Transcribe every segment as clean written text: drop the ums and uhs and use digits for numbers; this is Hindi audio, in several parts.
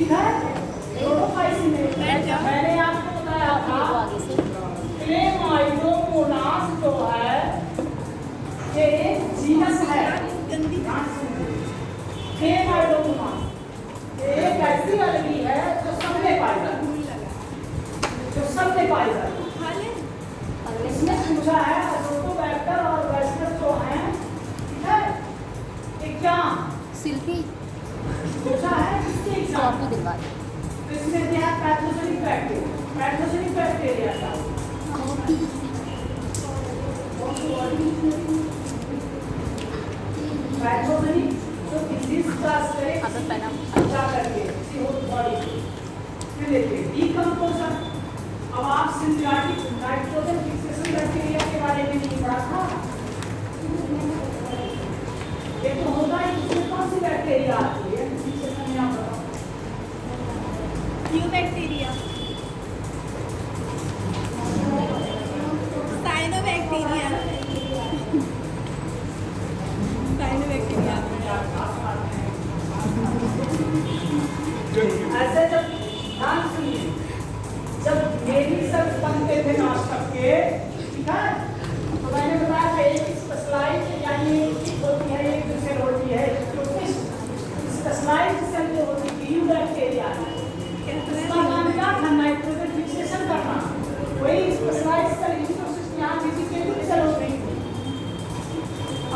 ठीक है, दोनों का इसी में मैंने आपको बताया था क्लेमाइडोमोनास जो है ये एक जीनस है। क्लेमाइडोमोनास ये एक ऐसी अलगी है जो सब में पाई जाती है, इसमें पूछा है अजोटोबैक्टर और बैसिलस जो हैं, ठीक है, ये क्या सिल्की पूछा है किसके एग्जाम कॉपी दिलवा दे। तो इसमें क्या है पैथोजेनिक बैक्टीरिया का कॉपी पैथोजेनिक जो डिजीज क्लास करे अब पहना क्या करके किसी होल बॉडी में लेके डीकंपोजन। अब आप सिंथेटिक नाइट्रोजन फिक्सेशन बैक्टीरिया के बारे में नहीं पढ़ा था, ये तो होता है इसमें कौन सी बैक्टीरिया आती है फिक्सेशन में, आप बताओ। New bacteria, cyanobacteria, cyanobacteria. ऐसे जब ध्यान सुनिए, जब मेरी सब बनते थे नाशक के, ठीक है, तो मैंने बताया था एक स्पेशलाइज्ड यानी एक होती है, एक दूसरे होती है, जो स्पेशलाइज्ड सेल जो होती है न्यू बैक्टीरिया, इसका काम क्या था नाइट्रोजन फिक्सेशन करना, वही स्पेशलाइज्ड सेल यहाँ किसी के भी सेल होती है।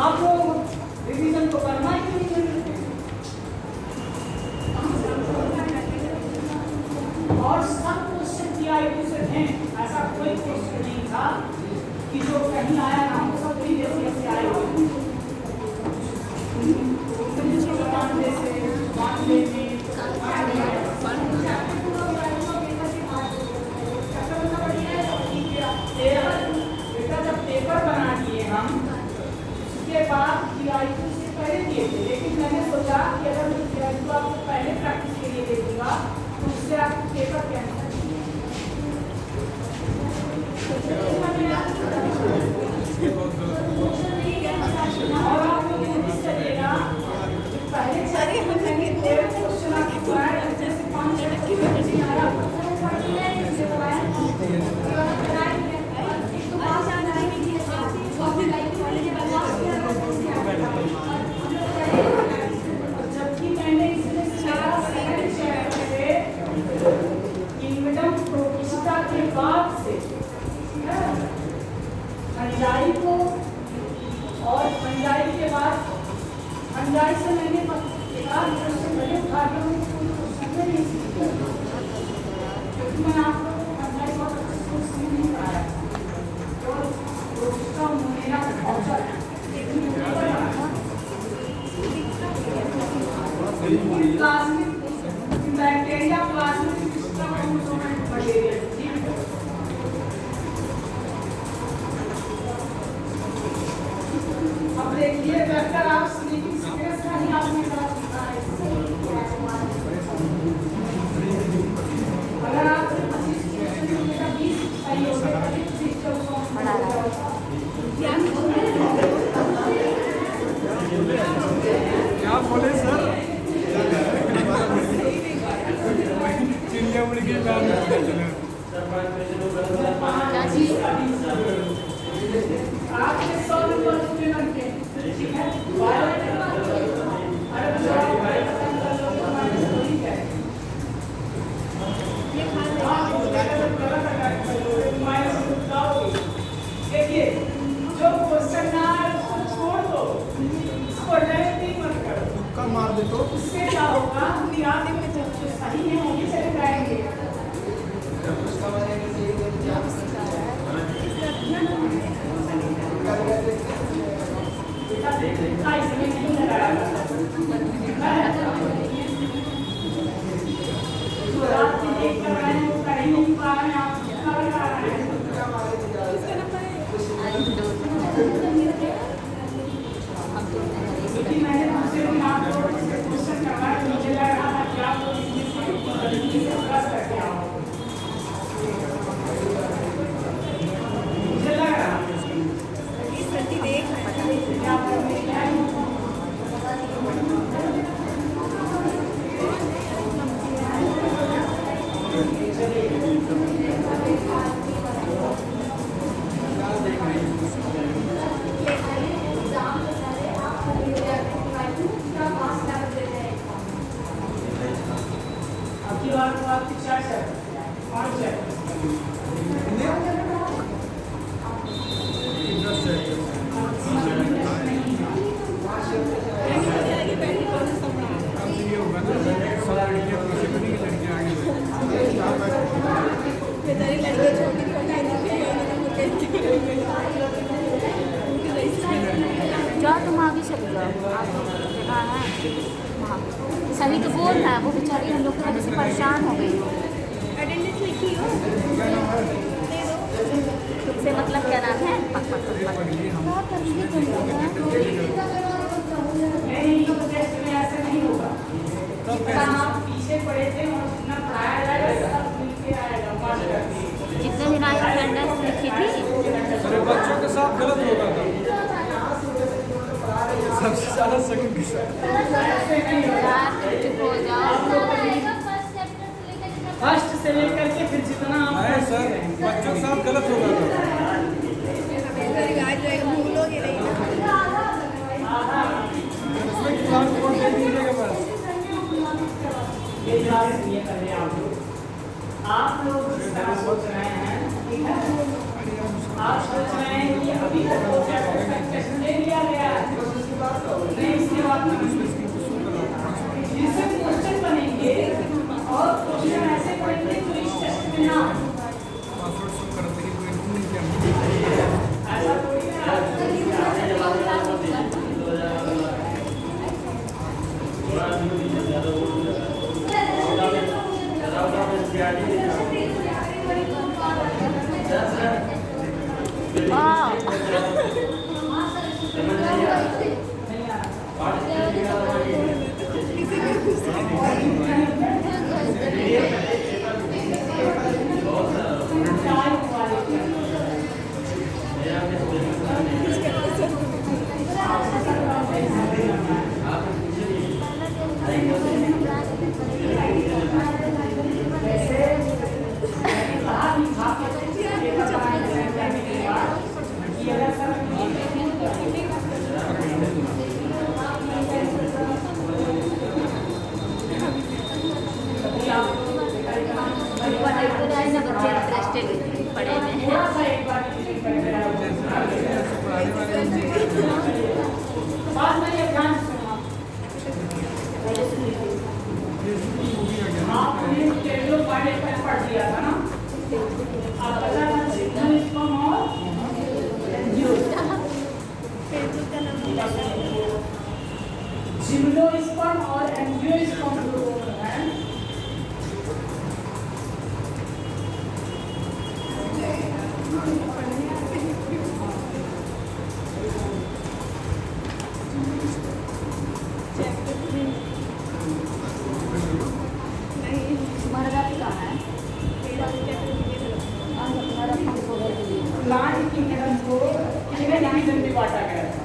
आप लोग रिवीजन तो करना ही नहीं है, और सब क्वेश्चन टीआईटी से थे, ऐसा कोई क्वेश्चन नहीं था कि जो कहीं आया ना हो, सब प्रीवियस से आए हुए बेटा जब पेपर बना दिए हम, उसके बाद टीआईटी से पहले दिए थे, लेकिन मैंने सोचा कि अगर मैं टीआईटी को आपको पहले प्रैक्टिस के लिए दे दूंगा तो उससे आपको पेपर कैंसिल और आप लोग नोटिस करिएगा पहले सारे क्वेश्चन आपको कराए जैसे 5 मिनट की बच्ची आया जबकि मैंने इसमें इनविडम प्रोटिस्टा के बाद से फंजाई को और फंजाई के बाद फंजाई से मैंने पहले उठा के नहीं सीखा, क्योंकि मैं आपको फंजाई बहुत अच्छे से सीख नहीं पाया और प्रोटिस्टा मेरा पहुंचा plasmic bacteria plasmic system material. अब देखिए वेक्टर आप स्लीपिंग सीक्वेंस का ही आपने करा सीखा है, अगर आप 25 क्वेश्चन का 20 सही हो गया तभी 30 को बना रहा है। क्या बोले सर? चिड़िया उड़ गई आपके 100 नंबर स्टूडेंट के, ठीक है, देखिए जो क्वेश्चन ना है उसको छोड़ दो, इसको नहीं मत करो, तुक्का मार दे तो उससे क्या होगा याद में जो सही है वही चले जाएंगे। इसमें नहीं लगाया जो रात में देख कर रहे हैं वो कर ही नहीं पा रहे हैं, आप कितना लगा रहे हैं। क्योंकि मैंने दूसरे दिन आपको क्वेश्चन करवाया तो मुझे लग रहा था कि आप लोग इसमें से गलती से प्लस करके आओ, मुझे लग रहा सभी तो बोल रहा है, वो बेचारी हम लोग की वजह से परेशान हो गई। अटेंडेंस लिखी हो क्या नाम है? दे दो। तुमसे मतलब क्या नाम है? पक पक पक पक। नहीं, टेस्ट में ऐसे नहीं होगा। जितना आप पीछे पड़े थे और जितना पढ़ाया जाएगा सब मिलके आएगा मास्टर। जितने दिन आई अटेंडेंस लिखी थी, अरे बच्चों के साथ गलत होगा था। सबसे ज़्यादा सेकंड के साथ। यार चुप हो जाओ। फर्स्ट से लेकर के फिर जितना आप नहीं सर, बच्चों के साथ गलत होगा था। आज जाएगा भूलोगे नहीं ना। उसमें क्लास कोड दे दीजिएगा बस। ये ध्यान रखिए पहले आप लोग इस तरह सोच रहे हैं, ठीक है? आप सोच रहे हैं कि अभी तक तो चैप्टर तक टेस्ट ले लिया गया है, नहीं इसके बाद जिससे क्वेश्चन बनेंगे और क्वेश्चन ऐसे पढ़ेंगे जो इस टेस्ट में ना हो। पासवर्ड शुरू करते ही कोई नहीं क्या ऐसा थोड़ी ना बच्चे इंटरेस्टेड पढ़े में हैं। बात में ये ध्यान सुनो। आपने टेबलो पढ़े पढ़ दिया था ना? अब बचा था जिम्नोस्पर्म और जिम्नोस्पर्म और एंजियोस्पर्म जो हैं, प्लांट किंगडम को कितने डिवीजन में बांटा गया था?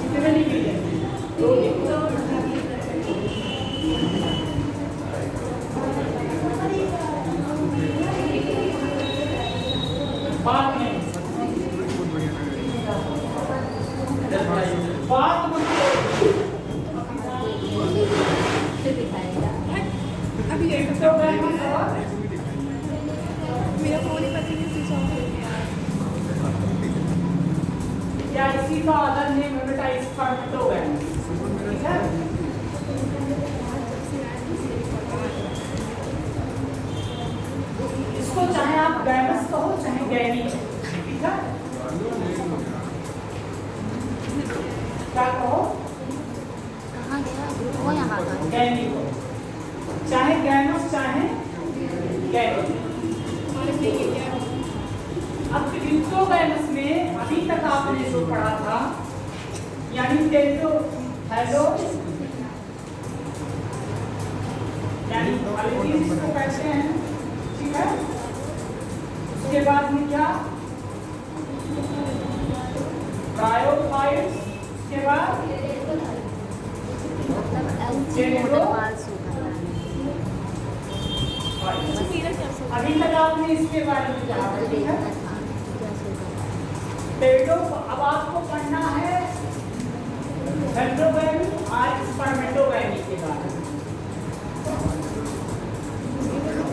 कितने डिवीजन? दो बात नहीं, बात अभी ये तो मेरा फोन ही पता नहीं स्विच ऑफ हो गया। या इसी का अदर नेम है बेटा स्पर्मेटोगैम, ठीक है? इसको चाहे आप गैमस कहो चाहे गैनी, ठीक है? क्या कहो? कहाँ गया वो? यहाँ का गैनी को, चाहे गैमस चाहे गैनी। अब क्रिप्टोगैमस में अभी तक आपने जो पढ़ा था, यानी टेल्टो हेलो यानी पॉलिटीज इसको कहते हैं, ठीक है? उसके बाद में क्या? ब्रायोफाइट्स, उसके बाद अभी तक आपने इसके बारे में जाना, ठीक है? पेटो अब आपको पढ़ना है हेटेरोगैमी और स्पर्मेटोगैमी के बारे में।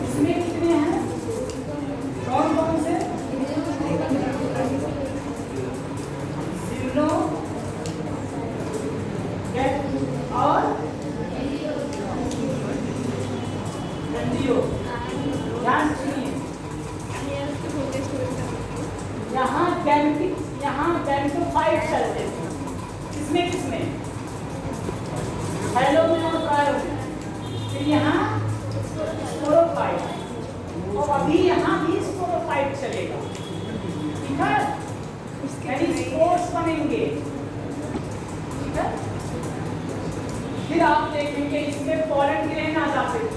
इसमें कितने हैं? कौन कौन से? सिम्नो और एंजियो। ध्यान सुनिए, यहाँ गैमेटिक, यहाँ गैमेटोफाइट चलते थे। किसमें किसमें? फिर यहाँ स्पोरोफाइट, और अभी यहाँ भी स्पोरोफाइट चलेगा, ठीक है, यानी स्पोर्स बनेंगे, ठीक है। फिर आप देखेंगे इसमें पॉलन ग्रेन आ जाते हैं,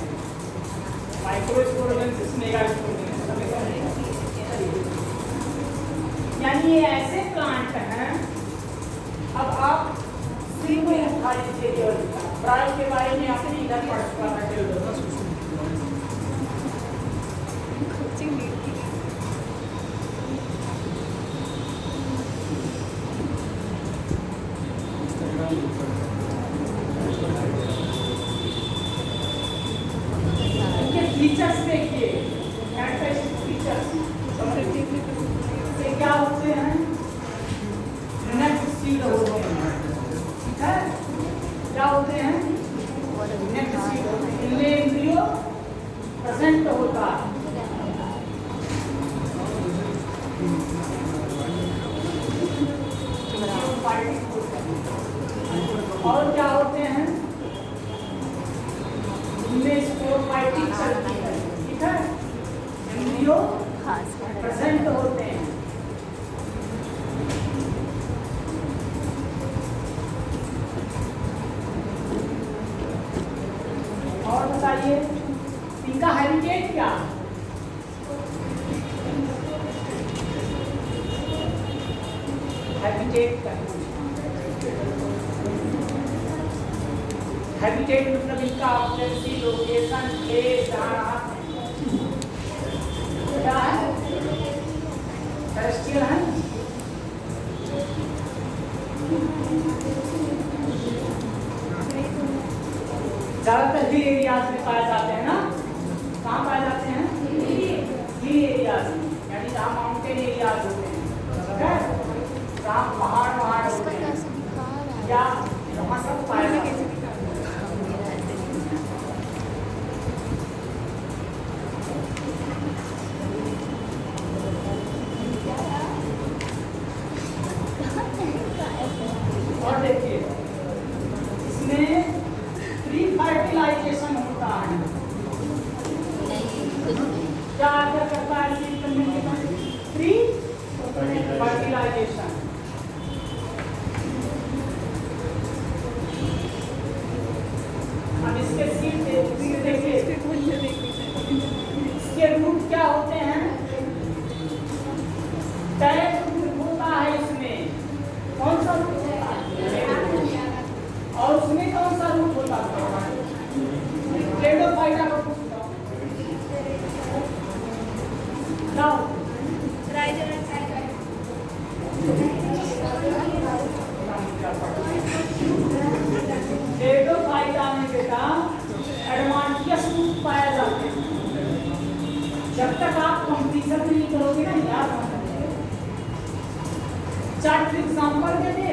माइक्रोस्पोरोजेनेसिस, मेगास्पोरोजेनेसिस, यानी ये ऐसे प्लांट हैं। अब आप सिंपल उठा लीजिए और ब्राइट के बारे में आपने इधर पढ़ चुका है, कोचिंग ली थी। इनके फीचर्स देखिए, कैरेक्टरिस्टिक फीचर्स ये क्या होते हैं, नेक्स्ट सीड होते हैं, ठीक है, क्या होते हैं, नेक्स्ट सीड होते हैं, इनमें एम्ब्रियो प्रेजेंट होता है, और क्या होते हैं, इनमें स्पोरोफाइटिक चलती है, ठीक है, एम्ब्रियो प्रेजेंट होते हैं। और बताइए इनका हैबिटेट क्या है, हैबिटेट का हैबिटेट मतलब इनका ऑक्यूपेंसी, लोकेशन, प्लेस, जहाँ रहते हैं, क्या है, टेरेस्ट्रियल है, ज्यादातर हिल एरियाज में पाए जाते हैं ना, कहाँ पाए जाते हैं, हिल एरियाज में, यानी जहाँ माउंटेन एरियाज होते हैं, ठीक है, जहाँ पहाड़ होते हैं, या वहाँ सब पाए जाते हैं। और देखिए इसमें प्री फर्टिलाइजेशन होता है, क्या क्या करता है सीड कम्युनिकेशन, प्री फर्टिलाइजेशन। अब इसके सीड देखिए, इसके रूट क्या होते हैं, टैग रूट होता है इसमें, कौन सा रूट होता है, और उसमें कौन सा रूट होता है, क्लेडोफाइटा का रूट क्लेडोफाइटा में बेटा एडवांटियस रूट पाया जाते हैं। जब तक आप कंप्लीशन नहीं करोगे ना, याद रखना, चार्ट एग्जांपल दे दे,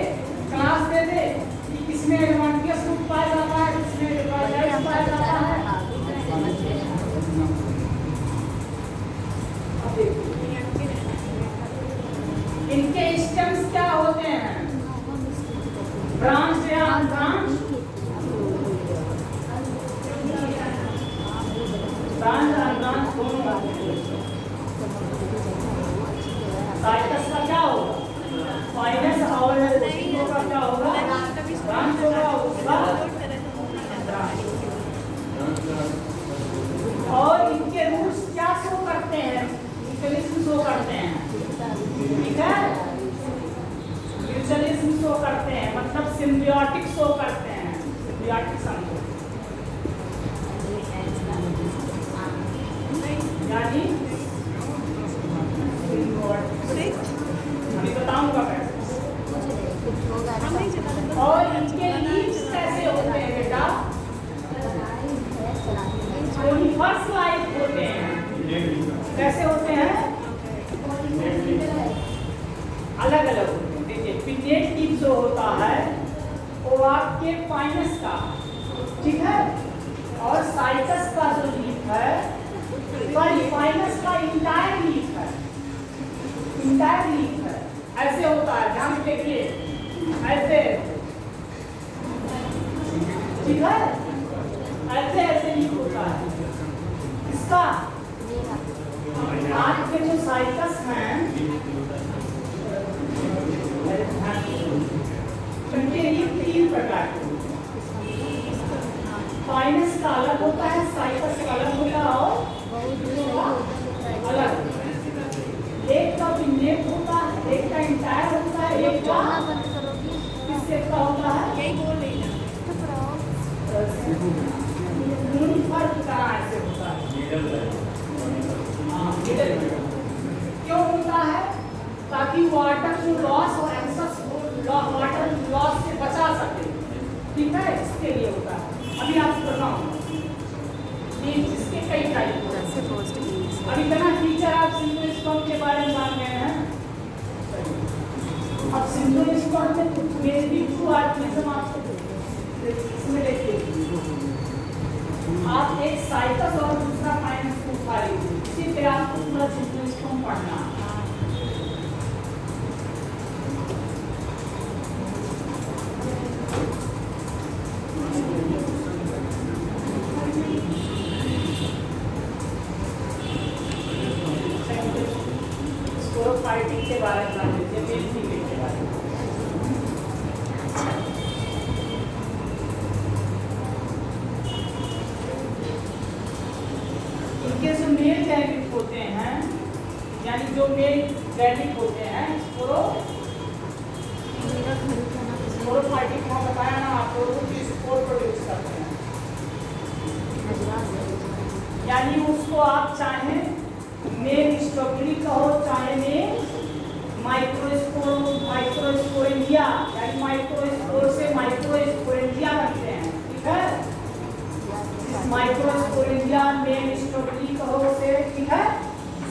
क्लास दे दे कि किसमें एडवांटियस रूट पाया जाता है, किसमें डिवाइडाइज पाया जाता है। अब देखिए इनके स्टेम्स क्या होते हैं, ब्रांच या अनब्रांच, ब्रांच अनब्रांच दोनों होते हैं। साइटस का क्या होगा, फाइनस और ओसिलो का क्या होगा, ब्रांच होगा, उसका और इनके रूट्स क्या शो करते हैं, म्यूचुअलिज्म शो करते हैं, ठीक है, म्यूचुअलिज्म शो करते हैं, मतलब सिम्बियोटिक शो करते हैं, सिम्बियोटिक समझो, यानी अभी बताऊंगा कैसे। और इनके लीव्स कैसे होते हैं बेटा, कोनिफरस लाइक होते हैं, कैसे होते हैं, अलग अलग होते हैं। देखिए पिन्नेट टिप जो होता है वो आपके पाइनस का, ठीक है, और साइटस का जो लीफ है, पाइनस का इंटायर लीफ है, इंटायर लीफ है, ऐसे होता है, ध्यान से देखिए, ऐसे, ठीक है, ऐसे ऐसे नहीं होता है इसका। आज के जो साइकस हैं उनके लिए 3 प्रकार के फाइनस का अलग होता है, साइकस का अलग होता है और अलग। एक का विन्यास होता है, एक का इंटायर होता है, एक का किससे का होता है। यही बोल रही ना फर्क कहाँ ऐसे होता है। हाँ, क्यों होता है? ताकि वाटर जो लॉस और एक्सेस वाटर लॉस से बचा सके, ठीक है, इसके लिए होता है। अभी आपको बताऊंगा इसके कई टाइप होते हैं। अभी इतना फीचर आप सिंगल स्पॉट के बारे में जान गए हैं। अब सिंगल स्पॉट में मेरी टू आर्टिज्म आपको इसमें देखिए, आप एक साइकस और दूसरा फाइनस को उठा लीजिए, इसी तरह आपको पूरा सिंगल स्पॉट पढ़ना है। फाइटिंग के बारे में जान लीजिए, मेन फीमेल के बारे में। इनके जो मेल गैडिक होते हैं, यानी जो मेल गैडिक होते हैं, स्पोरोफाइटिक में बताया ना आपको, कि स्पोर प्रोड्यूस करते हैं। यानी उसको आप चाहें मेल स्ट्रॉबेरी कहो, चाहे मेल माइक्रोस्पोरेंजिया, यानी माइक्रोस्पोर से माइक्रोस्पोरेंजिया बनते हैं, ठीक है। माइक्रोस्पोरेंजिया मेल स्ट्रॉबेरी कहो से, ठीक है,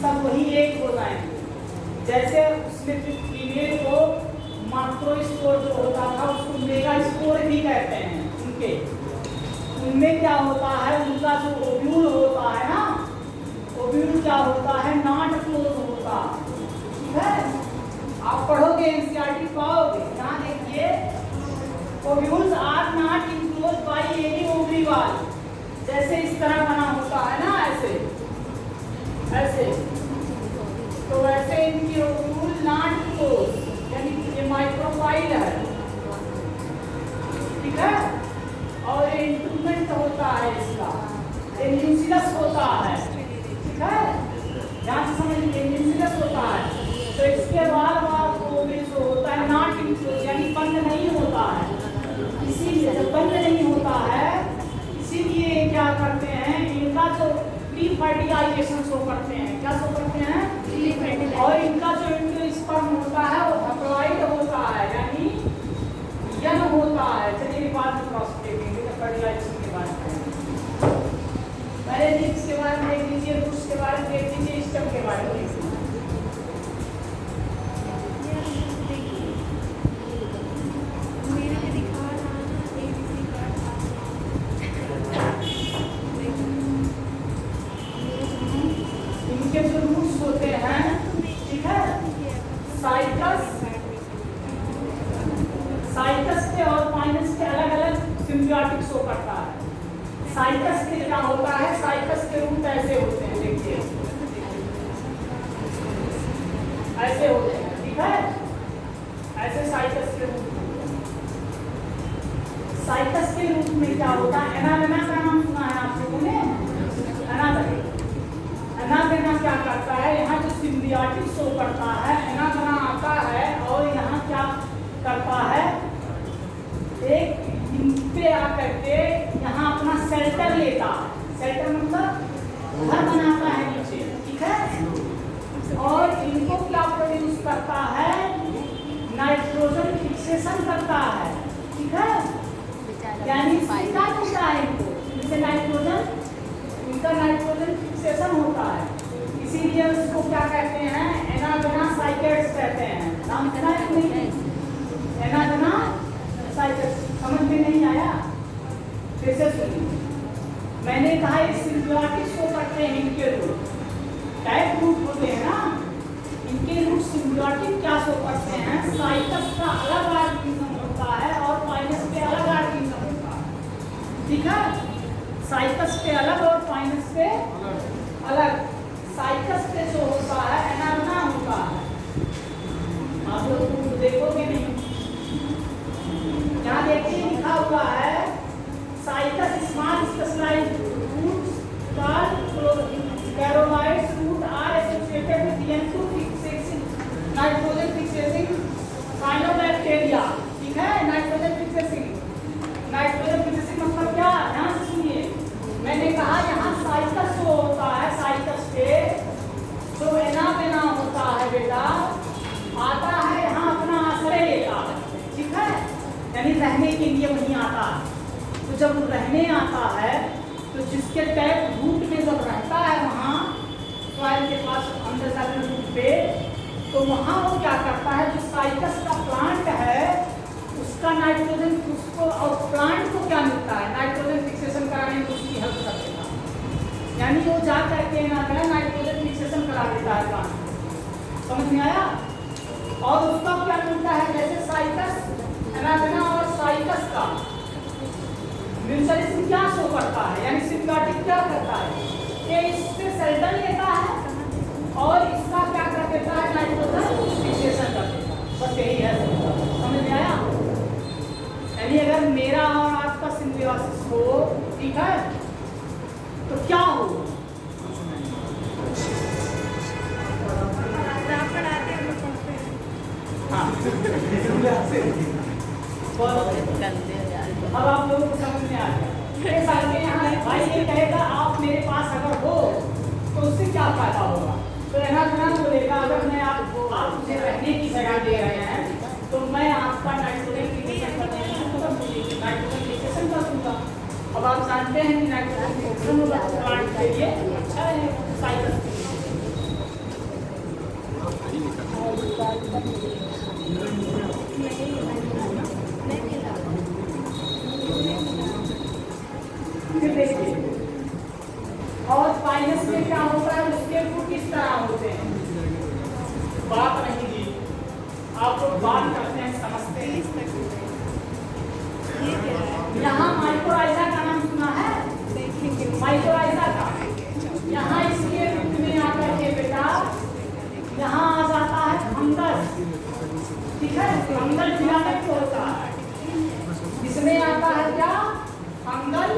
सब वही एक हो जाएंगे। जैसे उसमें फीमेल को माइक्रोस्पोर जो होता था उसको मेगास्पोर भी कहते हैं। उनमें क्या होता है, उनका जो ओव्यूल होता है ना, ओव्यूल क्या होता है, नॉट क्लोज होता, ठीक है। आप पढ़ोगे एनसीईआरटी पाओगे, यहाँ देखिए, ovules are not enclosed by any ovary wall. जैसे इस तरह बना होता है ना, ऐसे ऐसे, तो वैसे इनकी ओव्यूल नॉट क्लोज, यानी ये माइक्रोफाइल है, ठीक है। और ये इंट्रूमेंट होता है इसका, ये न्यूक्लियस होता है, ठीक है, ध्यान से समझिए, न्यूक्लियस होता है। तो इसके बाद ओव्यूल जो होता है नॉट इनक्लोज, यानी बंद नहीं होता है। इसीलिए जब बंद नहीं होता है, इसीलिए क्या करते हैं, इनका जो प्री फर्टिलाइजेशन शो करते हैं, क्या शो करते हैं, और इनका जो एंडोस्पर्म होता है वो हप्लॉइड होता है, यानी यंग होता है। चलिए बाद में क्रॉस देखेंगे, तो फर्टिलाइजेशन के बारे में पहले लिप्स के बारे में देख लीजिए, रूट्स के बारे में देख लीजिए, स्टेम के बारे में देख लीजिए। इनके जो रूट्स होते हैं, ठीक है, साइकस के और फाइनस के अलग अलग सिम्बियोटिक शो करता है। साइकस के क्या होता है, साइकस के रूट ऐसे होते हैं, देखिए ऐसे होते हैं, ठीक है, ऐसे साइकस के रूट। साइकस के रूट में क्या होता है, एनावेना का नाम सुना है आप लोगों ने, एनावेना क्या करता है, यहाँ जो सिम्बियोटिक शो करता है, एनावेना आता है और यहाँ क्या करता है, एक इन पे आकर के यहाँ अपना शेल्टर लेता है। शेल्टर मतलब घर बनाता है नीचे, ठीक है, और इनको क्या प्रोड्यूस करता है, नाइट्रोजन फिक्सेशन करता है, ठीक है, यानी क्या होता है इनको, इनसे नाइट्रोजन, इनका नाइट्रोजन फिक्सेशन होता है। इसीलिए उसको क्या कहते हैं, एनावेना साइकेट्स कहते हैं। नाम सुना है नहीं, एनावेना साइकेट्स, समझ में नहीं आया, फिर से सुनिए। मैंने कहा इस सिम्बियोटिक शो करते हैं इनके रूट, टाइप रूट होते हैं ना, इनके रूट सिम्बियोटिक क्या शो करते हैं, साइकस का अलग ऑर्गेनिज्म होता है और फाइनस के अलग ऑर्गेनिज्म होता है, ठीक है। साइकस पे अलग और फाइनस पे अलग। साइकस पे जो होता है एनाबना होता है, आप लोग देखोगे नहीं, यहाँ देखिए लिखा हुआ है cycas small specialized roots called coralloids root are associated with N2 fixation nitrogen fixing cyanobacteria. ठीक है, नाइट्रोजन फिक्सेसिंग मतलब क्या, ध्यान से सुनिए। मैंने कहा यहाँ साइकस जो होता है, साइकस पे जो एनाबेना होता है बेटा, आता है यहाँ अपना आश्रय लेता है। ठीक है, यानी रहने के लिए वहीं आता है। तो जब रहने आता है तो जिसके टैप रूट में जब रहता है वहाँ सॉइल के पास अंदर जाकर रूट पे, तो वहाँ वो क्या करता है, जो साइकस का प्लांट है उसका नाइट्रोजन, उसको और प्लांट को क्या मिलता है, नाइट्रोजन फिक्सेशन कराने में उसकी हेल्प कर देता है। यानी वो जा करके नाइट्रोजन फिक्सेशन करा देता है प्लांट। समझ में आया? और उसका क्या मिलता है, जैसे साइकस एनाबेना और साइकस का म्यूचुअलिज्म क्या शो करता है, यानी सिम्बियोटिक क्या करता है, ये इससे सेल्डन लेता है और इसका क्या कर देता है, नाइट्रोजन फिक्सेशन कर देता है। बस यही है, समझ में आया? यानी अगर मेरा और आपका सिम्बियोसिस हो, ठीक है, तो क्या हो, अब आप लोगों को समझ में आ गया। यहाँ भाई ये कहेगा आप मेरे पास अगर हो तो उससे क्या फायदा होगा, तो एनाबेना बोलेगा अगर मैं आप मुझे रहने की जगह दे रहे हैं तो मैं आपका नाइट्रोजन फिक्सेशन कर दूंगा। अब आप जानते हैं कि नाइट्रोजन फिक्सेशन प्लांट के लिए अच्छा है, साइकस के लिए। फिर देखिए, और फाइनस में क्या होता है, उसके रूट किस तरह होते हैं, बात नहीं जी, आप लोग बात करते हैं समझते हैं। यहाँ माइक्रोराइजा का नाम सुना है, माइक्रोराइजा का, यहाँ इसके रूट में आकर के बेटा यहाँ आ जाता है फंगस। ठीक है, फंगल फिलामेंट होता है, इसमें आता है क्या, फंगल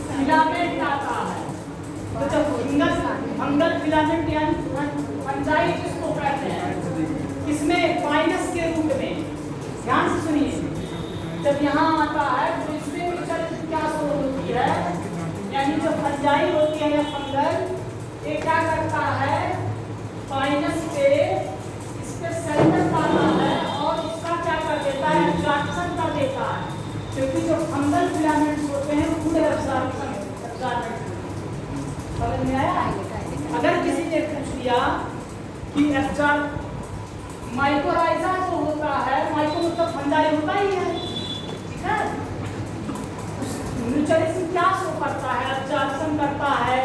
फिलामेंट आता है। तो जब फंगल फिलामेंट यानी फंजाई जिसको कहते हैं, इसमें फाइनस के रूप में, ध्यान से सुनिए, जब यहाँ आता है तो इसमें क्या शो होती है, यानी जो फंजाई होती है या फंगल, ये क्या करता है, फाइनस पे इस पे सेंटर पाता है और इसका क्या कर देता है, एब्जॉर्प्शन कर देता है, क्योंकि जो फंगल फिलामेंट्स होते हैं वो एब्जॉर्प्शन। समझ में आया? अगर किसी ने पूछ लिया कि माइक्रोराइजा जो होता है, माइक्रो मतलब फंजाई होता ही है, ठीक है, म्यूचुअलिज्म क्या शो करता है, एब्जॉर्प्शन करता है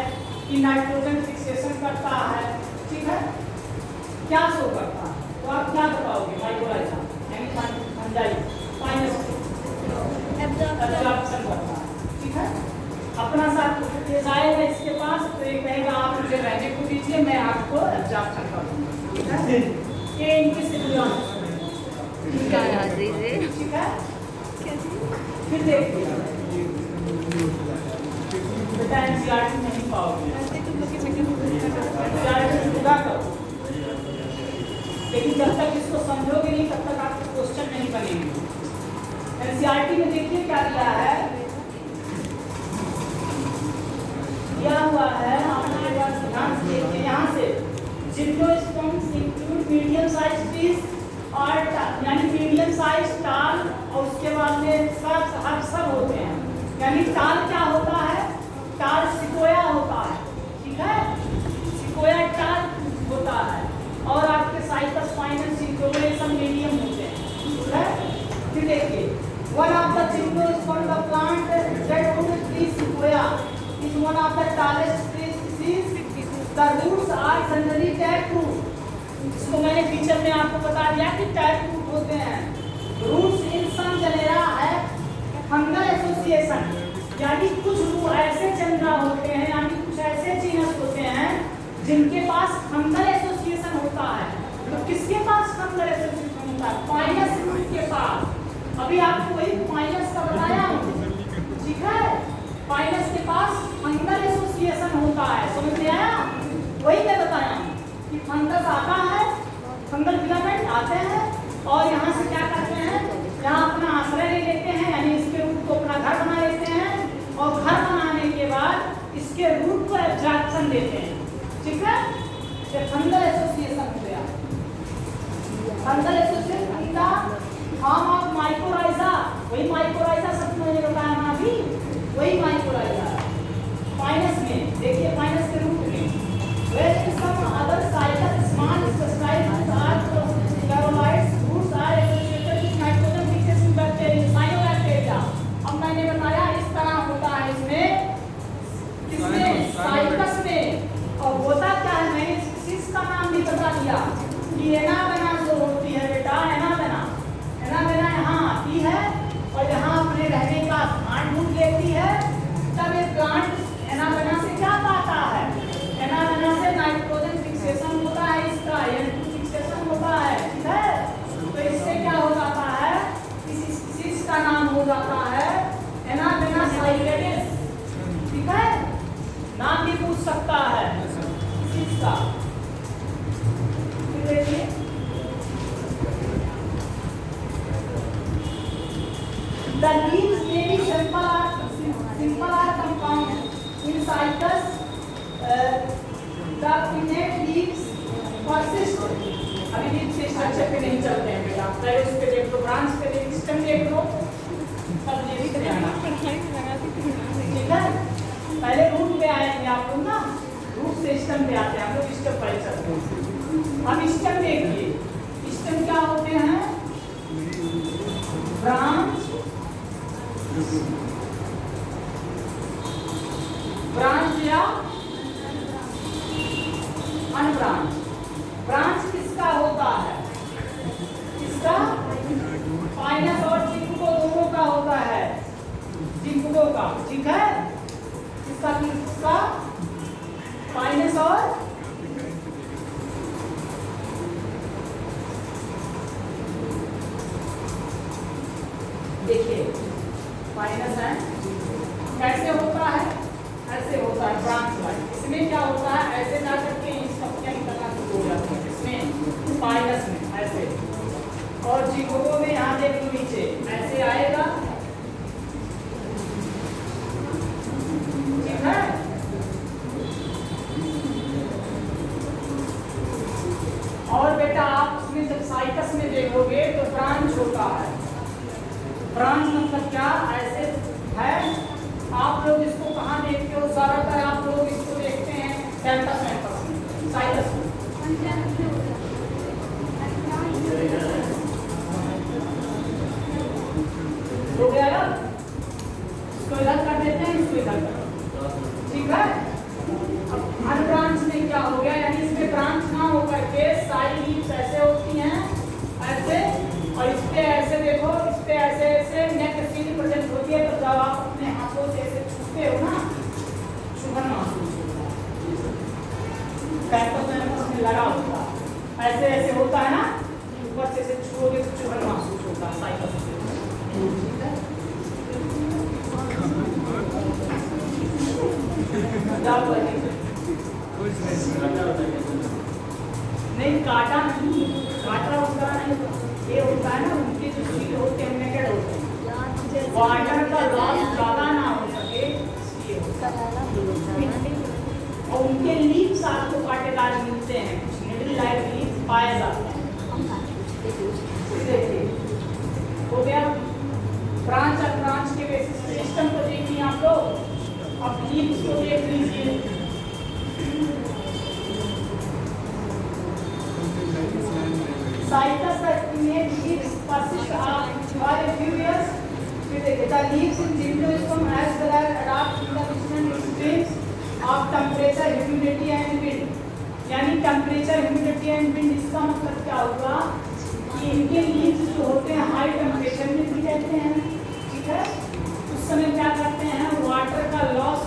कि नाइट्रोजन फिक्सेशन करता है, ठीक है, क्या शो करता है, तो आप क्या बताओगे, माइक्रोराइजा यानी फंजाई फाइनस एब्जॉर्प्शन करता है, ठीक है, अपना साथ जाएगा इसके पास, तो ये कहेगा आप मुझे रहने को दीजिए, मैं आपको एब्जॉर्प्शन कर दूंगा, ठीक है, ये इनकी सिम्बियोसिस है, ठीक है। फिर देखिए बेटा एनसीईआरटी नहीं पाओगे, एनसीईआरटी पूरा करो, लेकिन जब तक इसको समझोगे नहीं तब तक आपके क्वेश्चन नहीं बनेंगे। एनसीईआरटी में देखिए क्या दिया है, दिया हुआ है आपके पास, ध्यान से देखिए, यहाँ से gymnosperms include medium size fish और यानी मीडियम साइज टाल, और उसके बाद में सब होते हैं, यानी टाल क्या होता है, टाल सिकोया होता है, ठीक है, सिकोया टाल होता है, और आपके साइकस फाइनस इंक्लोरेशन मीडियम होते हैं, ठीक है। फिर देखिए, one of the gymnosperm the plant deadwood tree sequoia is one of the tallest trees species. The roots are generally taproot. इसको मैंने पिक्चर में आपको बता दिया कि taproot होते हैं। Roots in some genera है फंगल एसोसिएशन, यानी कुछ ऐसे चंद्रा होते हैं, यानी कुछ ऐसे जीनस होते हैं जिनके पास फंगल एसोसिएशन होता है। तो किसके पास फंगल एसोसिएशन होता है? पाइनस रूट के पास। अभी आपको वही पाइनस का बताया हूँ, ठीक है? पाइनस के पास फंगल एसोसिएशन होता है, समझ में आया? वही मैं बताया हूँ कि फंगस आता है, फंगल फिलामेंट आते हैं और यहाँ से क्या करते हैं, यहाँ अपना आश्रय ले लेते हैं, यानी इसके रूट को अपना घर बना लेते हैं और घर बनाने के बाद इसके रूट को एब्जॉर्प्शन देते हैं, ठीक है? ये फंगल एसोसिएशन हो गया। Fungal association in the form of mycorrhiza, वही माइकोराइजा सब मैंने बताया ना अभी, वही माइकोराइजा पाइनस में। देखिए पाइनस के रूट में where in some other cycles small specialized carotenoids roots are associated with nitrogen fixation bacteria, cyanobacteria। अब मैंने बताया इस तरह होता है इसमें, किसमें? साइकस में। और होता क्या है, मैंने स्पीशीज का नाम भी बता दिया कि एनाबेना जो होती है बेटा, एनाबेना यहाँ आती है और यहाँ अपने रहने का स्थान ढूंढ लेती है। तब ये प्लांट एनाबेना से क्या पाता है? एनाबेना से नाइट्रोजन फिक्सेशन होता है, इसका N2 फिक्सेशन होता है, ठीक है? तो इससे क्या हो जाता है, इस स्पीशीज का नाम हो जाता है एनाबेना साइकेडिस, ठीक है? नाम भी पूछ सकता है स्पीशीज का। फिर देखिए the leaves may be simple or compound in cycles। the pinnate leaves persist। अभी लीफ के स्ट्रक्चर पे नहीं चलते हैं बेटा, पहले उस पे देख लो, ब्रांच पे देख, स्टेम देख लो, तब ये भी जाना, ठीक है? पहले रूट पे आएंगे आप लोग ना, रूट से स्टेम पे आते हैं हम लोग, स्टेप बाय स्टेप। हम स्टेम देखिए, स्टेम क्या होते हैं? ब्रांच, ब्रांच या अनब्रांच। ब्रांच किसका होता है? किसका? पाइनस और चिपको दोनों का होता है, चिपको का, ठीक है? किसका? पाइनस और देखिए पाइनस है, कैसे होता है? ऐसे होता है ब्रांच वाइज। इसमें क्या होता है, ऐसे जा करके इस पत्तियां निकलना शुरू हो जाती है, इसमें पाइनस में ऐसे, और जिंगो में यहाँ देख लो नीचे ऐसे आएगा, ठीक है? और बेटा आप उसमें जब साइकस में देखोगे तो ब्रांच होता है। ब्रांच मतलब क्या? ऐसे है। आप लोग इसको कहाँ देखते हो? ज्यादातर आप लोग इसको देखते हैं कैंपस में, साइकस में। हो गया ना? इसको इधर कर देते हैं, इसको इधर कर, ठीक है? अब अनब्रांच में क्या हो गया, यानी इसमें ब्रांच ना होकर के साइड लीव्स ऐसे होती हैं, ऐसे, और इस पे ऐसे देखो, इस पे ऐसे ऐसे नेक सील प्रेजेंट होती है। तो जब आप अपने हाथों से ऐसे छूते हो ना, चुभन महसूस होता है, कैंपस में लगा होता है, ऐसे ऐसे होता है ना, ऊपर से ऐसे छुओगे तो चुभन महसूस होता है साइकल से, ठीक है? नहीं काटा नहीं, काटा उसका नहीं, ये होता है ना, उनके जो सील होते हैं नेकेड होते हैं, वाटर का लॉस ज्यादा ना हो सके इसलिए होता है। और उनके लीव्स आपको कांटेदार मिलते हैं, कुछ निडल लाइक लीव्स पाए जाते हैं। देखिए हो गया ब्रांच और ब्रांच के बेसिस सिस्टम को देखिए आप लोग। अब लीव्स को देख लीजिए, cycles that create leaves persist for a few years. The leaves in gymnosperm as well as adapt to the different extremes of temperature, humidity and wind. यानी टेम्परेचर, ह्यूमिडिटी एंड विंड, इसका मतलब क्या हुआ कि इनके लीव्स जो होते हैं हाई टेम्परेचर में भी रहते हैं, ठीक है? उस समय क्या करते हैं, वाटर का लॉस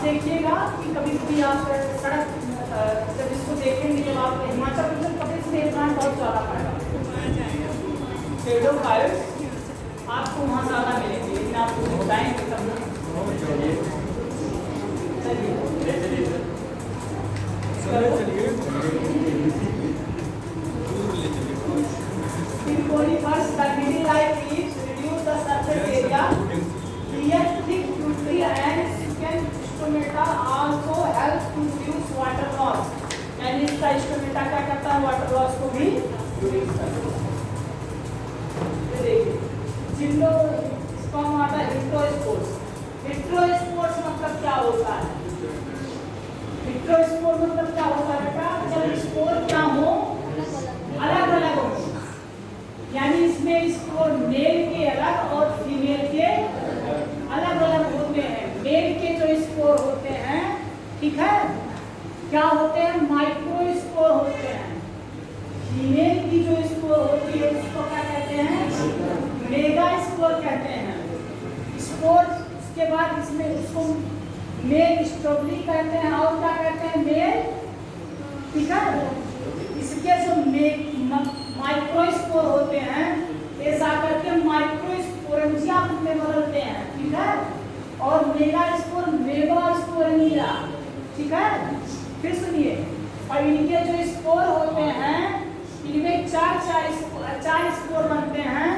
आप देखिएगा कि कभी कभी आप सड़क जब इसको देखेंगे, जब आप हिमाचल प्रदेश प्रदेश में प्लांट बहुत ज़्यादा पाएगा, शेडोफाइट्स आपको वहाँ ज़्यादा मिलेंगे, लेकिन आपको बताएंगे तब ना। First, the middle light leaves reduce the surface area, clear thick tree and secant stomata also helps to reduce water loss. यानी इसका स्टोमेटा क्या करता है, वाटर लॉस को भी reduce करता है। ये देखिए, जिंदो स्पर्माटा हेटेरोस्पोर्स। हेटेरोस्पोर्स मतलब क्या होता है? हेटेरोस्पोर मतलब क्या होता है बेटा? जब स्पोर क्या हो, अलग अलग हो, यानी इसमें स्पोर मेल के अलग और फीमेल के अलग अलग होते हैं। मेल के जो स्पोर होते हैं, ठीक है, क्या होते हैं? माइक्रो स्पोर होते हैं। फीमेल की जो स्पोर होती है उसको क्या कहते हैं? मेगा स्पोर कहते हैं। स्पोर के बाद इसमें उसको मेल स्ट्रोबली कहते हैं और क्या कहते हैं? मेल, ठीक है। इसके जो माइक्रोस्पोर होते हैं ये जाकर के माइक्रोस्पोरेंजिया में बदलते हैं, ठीक है, और मेगास्पोर मेगास्पोरेंजिया, ठीक है। फिर सुनिए, और इनके जो स्पोर होते हैं इनमें चार स्पोर बनते हैं।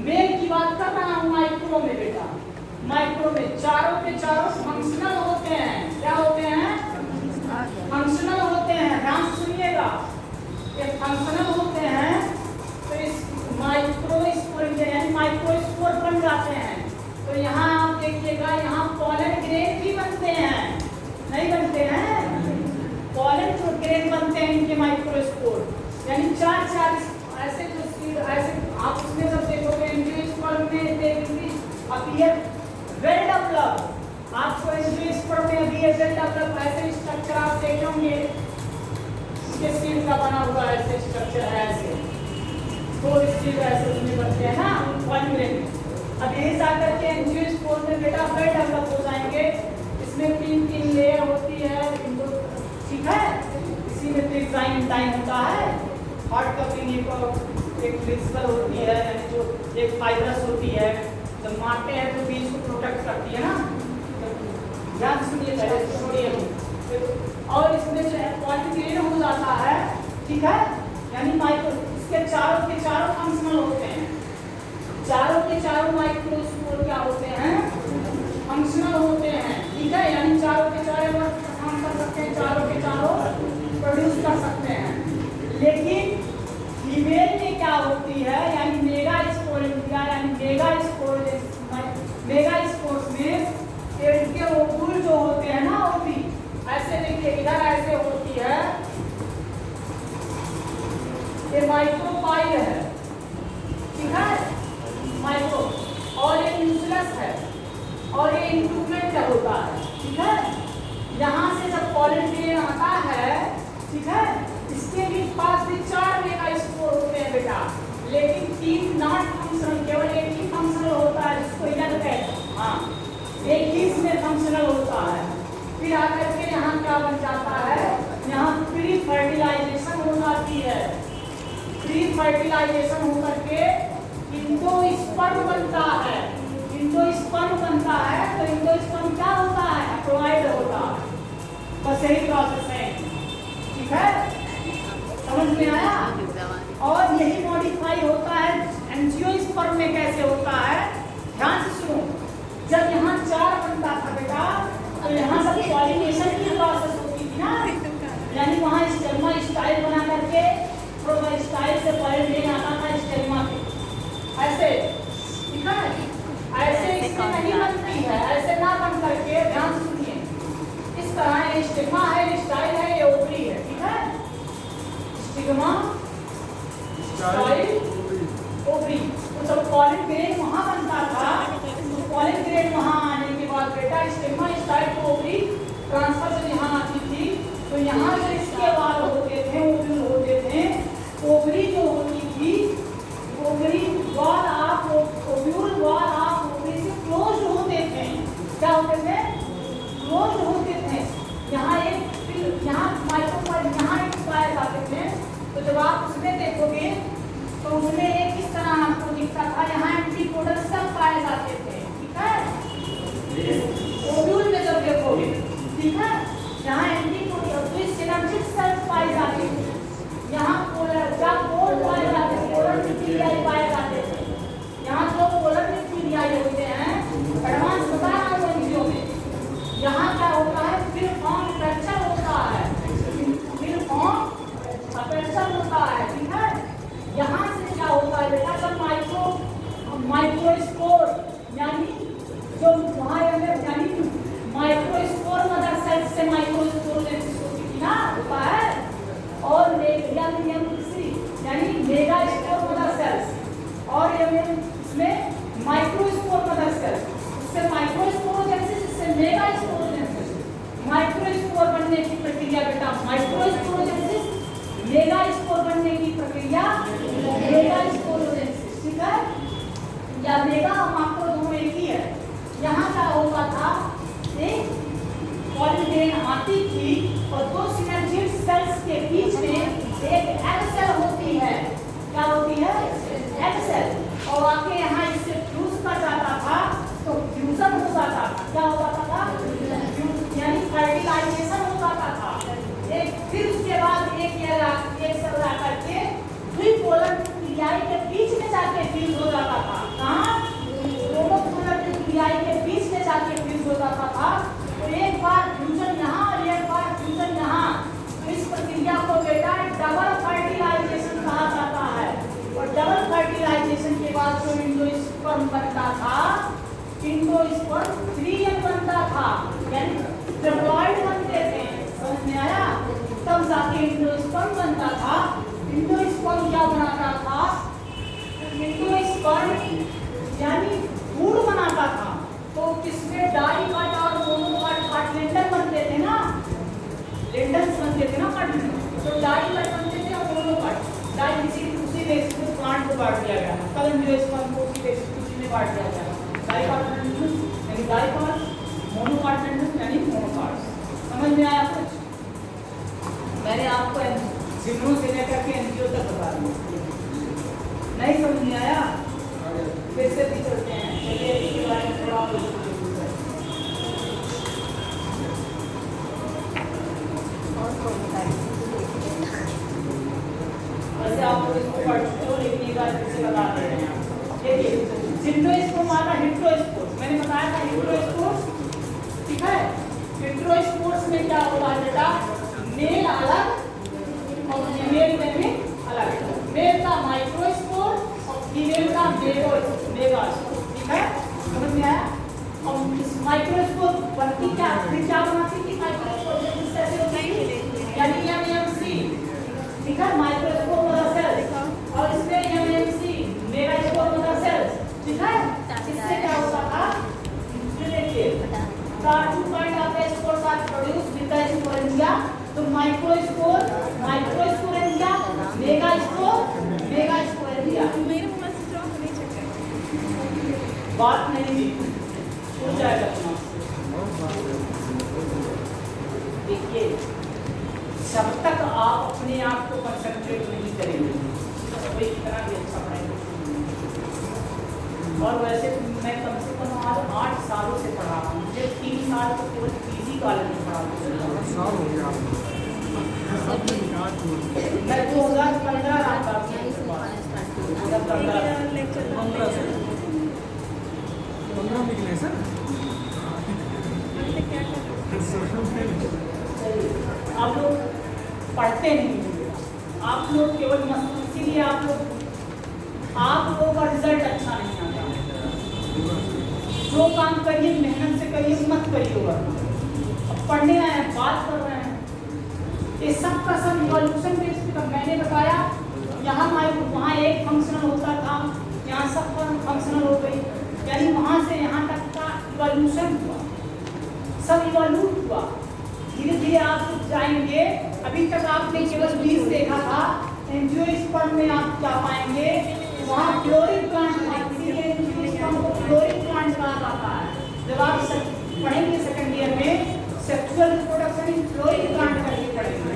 मेल की बात कर रहा हूँ माइक्रो में बेटा, माइक्रो में चारों के चारों फंक्शनल होते हैं। क्या होते हैं? फंक्शनल होते हैं। ध्यान से सुनिएगा, ये फंक्शनल होते हैं तो इस माइक्रोस्पोर यानी माइक्रोस्पोर बन जाते हैं। तो यहाँ आप देखिएगा, यहाँ पॉलन ग्रेन भी बनते हैं, नहीं बनते हैं? पॉलन जो ग्रेन बनते हैं इनके माइक्रोस्पोर, यानी चार ऐसे जो ऐसे आप उसमें जब देखोगे एंजियोस्पर्म में दे अपीयर वेल डेवलप्ड, आपको एंजियोस्पर्म में अभी वेल डेवलप्ड ऐसे स्ट्रक्चर आप देखेंगे, इसके सील का बना हुआ ऐसे स्ट्रक्चर है, ऐसे दो सील ऐसे उसमें बनते हैं ना पॉलीग्रेन। अब यही जाकर के एंजियोस्पर्म में बेटा वेल डेवलप हो जाएंगे। इसमें तीन लेयर होती है, ठीक है। इसी में ट्रिप्साइन टाइम होता है, हार्ड कवरिंग एक फ्लेक्सिबल होती है, यानी जो एक फाइबरस होती है, जब मारते हैं तो बीज को प्रोटेक्ट करती है ना। ध्यान सुनिए पहले छोड़िए। और इसमें जो है पॉलीग्रेन हो जाता है, ठीक है, यानी माइक्रो, इसके चारों के चारों फंक्शनल होते हैं। चारों के चारों माइक्रोस्पोर क्या होते हैं? फंक्शनल होते हैं, ठीक है, यानी चारों के चारों काम कर सकते हैं, चारों के चारों प्रोड्यूस कर सकते हैं। लेकिन फीमेल में क्या होती है, यानी मेगास्पोरेंजिया यानी मेगास्पोर्स में इनके ओव्यूल जो होते हैं ना, वो भी ऐसे देखिए, इधर ऐसे होती है, ये माइक्रोपाइल है, ठीक है, माइक्रो, और ये न्यूक्लियस है, और ये इंट्रूमेंट होता है, ठीक है। यहाँ से जब पॉलन ग्रेन आता है, ठीक है, इसके भी पास भी 4 मेगास्पोर होते हैं बेटा, लेकिन 3 नॉट फंक्शनल, केवल एक ही फंक्शनल होता है, जिसको इधर कहते हैं, हाँ, एक ही इसमें फंक्शनल होता है। फिर आकर के यहाँ क्या बन जाता है, यहाँ प्री फर्टिलाइजेशन हो जाती है। प्री फर्टिलाइजेशन होकर के इंडोस्पर्म बनता है। इंडोस्पर्म बनता है तो इंडोस्पर्म क्या होता है? हैप्लॉइड होता है। बस यही प्रोसेस है, ठीक है, समझ में आया? और यही मॉडिफाई होता है एंजियोस्पर्म में। कैसे होता है, ध्यान से सुनो। जब यहाँ 4 बनता था बेटा, तो यहाँ सब पॉलिनेशन की प्रोसेस होती थी ना, यानी वहाँ स्टेगमा स्टाइल बना करके प्रोपर स्टाइल से पॉलन ग्रेन आता था स्टेगमा पे, ऐसे, ठीक है, ऐसे इसमें नहीं बनती है, ऐसे ना बन करके, ध्यान सुनिए, इस तरह ये स्टेगमा है, ये स्टाइल है, ये ओवरी है, ठीक है, स्टेगमा स्टाइल ओवरी। तो जब पॉलन ग्रेन वहाँ बनता था, तो पॉलन ग्रेन वहाँ आने के बाद बेटा स्टेगमा स्टाइल को ओवरी ट्रांसफर से यहाँ आती थी, तो यहाँ जो इसके वाल होते थे, ओव्यूल होते थे, ओवरी जो होती थी, ovary wall of ovule wall of ovary से क्लोज होते थे। क्या होते थे? क्लोज ओव्यूल में जब देखोगे, ठीक है, यहाँ एंटीकोरियल तो सिनर्जिक सेल्स पाए जाते हैं, यहाँ पोलर जब पोल पाए जाते हैं, पोलर न्यूक्लियाई पाए जाते हैं, यहाँ जो पोलर न्यूक्लियाई होते हैं एडवांस बता रहा हूँ एनजीओ में, यहाँ क्या होता है फिर फॉर्म फ्रैक्चर होता है, फिर फॉर्म अपर्चर होता है, ठीक है। यहाँ से क्या होता है बेटा जब माइक्रोस्पोर यानी जो वहाँ यानी माइक्रोस्पोर मदर सेल्स से माइक्रोस्पोरेंसिस होती ना होता है, और यानी मेगा स्पोर मदर सेल्स और इसमें माइक्रोस्पोर मदर सेल्स, उससे माइक्रोस्पोरेंसिस इससे मेगा स्पोरेंसिस, माइक्रोस्पोर बनने की प्रक्रिया बेटा माइक्रोस्पोरेंसिस, मेगा स्पोर बनने की प्रक्रिया मेगा स्पोरेंसिस, ठीक है, या मेगा और माइक्रो दोनों एक ही है। यहाँ क्या होता था एक पॉलीग्रेन आती थी और दो सिनर्जिक सेल्स के बीच में एक एग सेल होती है, क्या होती है एग सेल, और आके यहाँ इससे फ्यूज कर जाता था तो फ्यूजन हो जाता था, क्या हो जाता था यानी फर्टिलाइजेशन हो जाता था एक, फिर उसके बाद एक सेल ला करके द्विपोलर न्यूक्लियाई के बीच में जाके फ्यूज हो जाता था, कहाँ दोनों पोलर न्यूक्लियाई के बीच में जाके फ्यूज हो जाता था, तो एक बार फ्यूजन यहाँ और एक बार फ्यूजन यहाँ, तो इस प्रक्रिया को बेटा डबल फर्टिलाइजेशन कहा जाता है, और डबल फर्टिलाइजेशन के बाद जो इंडोस्पर्म बनता था, इंडोस्पर्म 3n बनता था, यानी ट्रिप्लॉइड बनते थे, समझ में आया, तब जाके इंडोस्पर्म बनता था। इंडोस्पर्म क्या बनाता था, इंडोस्पर्म यानी फूड बनाता था, तो किसमें डाइकट और मोनोकट कार्टिलेंडर बनते थे ना, लेंडल्स बनते थे ना कार्टिलेंडर, तो डाइकट बनते थे और मोनोकट, डाई उसी बेसिस पे प्लांट को बांट दिया गया, कल इंडोस्पर्म को उसी बेसिस पे उसी में बांट दिया गया, डाइकॉटिलेंडर यानी डाइकॉट, मोनोकार्टिलेंडर यानी मोनोकार्ट, समझ में आया कुछ? मैंने आपको सिमरू से लेकर के एनजीओ तक बता दिया, नहीं समझ में आया? फिर से भी चलते हैं, चलिए इसके बारे में थोड़ा वैसे आप लोग इसको पढ़ चुके हो, लेकिन एक बार फिर से बता दे रहे हैं। देखिए सिंडोस्पोर्म आता है हिप्टोस्पोर्स, मैंने बताया था हिप्टोस्पोर्स, ठीक है, हिप्टोस्पोर्स में क्या होता है बेटा मेल अलग और फीमेल में अलग, मेल का माइक्रोस्पोर और फीमेल का मेगास्पोर, ठीक है, समझ में आया? और इस माइक्रोस्पोर बनती क्या बनाती थी माइक्रोस्पोर कैसे होती है, यानी एमएमसी, ठीक है, माइक्रोस्पोर मदर सेल्स, और इसमें एमएमसी मेगास्पोर मदर सेल्स, ठीक है, इससे क्या होता था, देखिए two kind of spores are produced with the sporangia, तो माइक्रोस्पोर माइक्रोस्पोरेंजिया, मेगास्पोरेंजिया, मेरे मुंह से जो नहीं चक्कर बात नहीं जी हो जाएगा तुम्हारा। देखिए जब तक आप अपने आप को कंसंट्रेट नहीं करेंगे कोई कितना भी अच्छा पढ़ाएगा, और वैसे मैं कम से कम आज 8 सालों से पढ़ा रहा हूँ, मुझे 3 साल तो केवल पीजी कॉलेज में पढ़ा हूँ, मैं 2015 आता हूँ, 2015 लेक्चर 15 निकले सर, क्या कर आप लोग पढ़ते नहीं, आप लोग केवल मस्त, इसीलिए आप लोगों का रिजल्ट अच्छा नहीं आता। जो काम करिए मेहनत से करिए, मत करिए वरना। अब पढ़ने आए हैं, बात कर रहे हैं, ये सब का सब इवोल्यूशन बेस पे मैंने बताया, यहाँ वहाँ एक फंक्शनल होता था, यहाँ सब फंक्शनल हो गई, यानी वहाँ से यहाँ तक का इवोल्यूशन हुआ, सब इवोल्यूट हुआ, धीरे धीरे आप जाएंगे। अभी तक आपने केवल 20 देखा था, एंजियोस्पर्म में आप क्या पाएंगे, वहाँ फ्लोरिक प्लांट पाएंगे, एंजियोस्पर्म को फ्लोरिक प्लांट कहा जाता है। जब आप पढ़ेंगे सेकंड ईयर में sexual reproduction in fluoric plant करके पढ़ेंगे,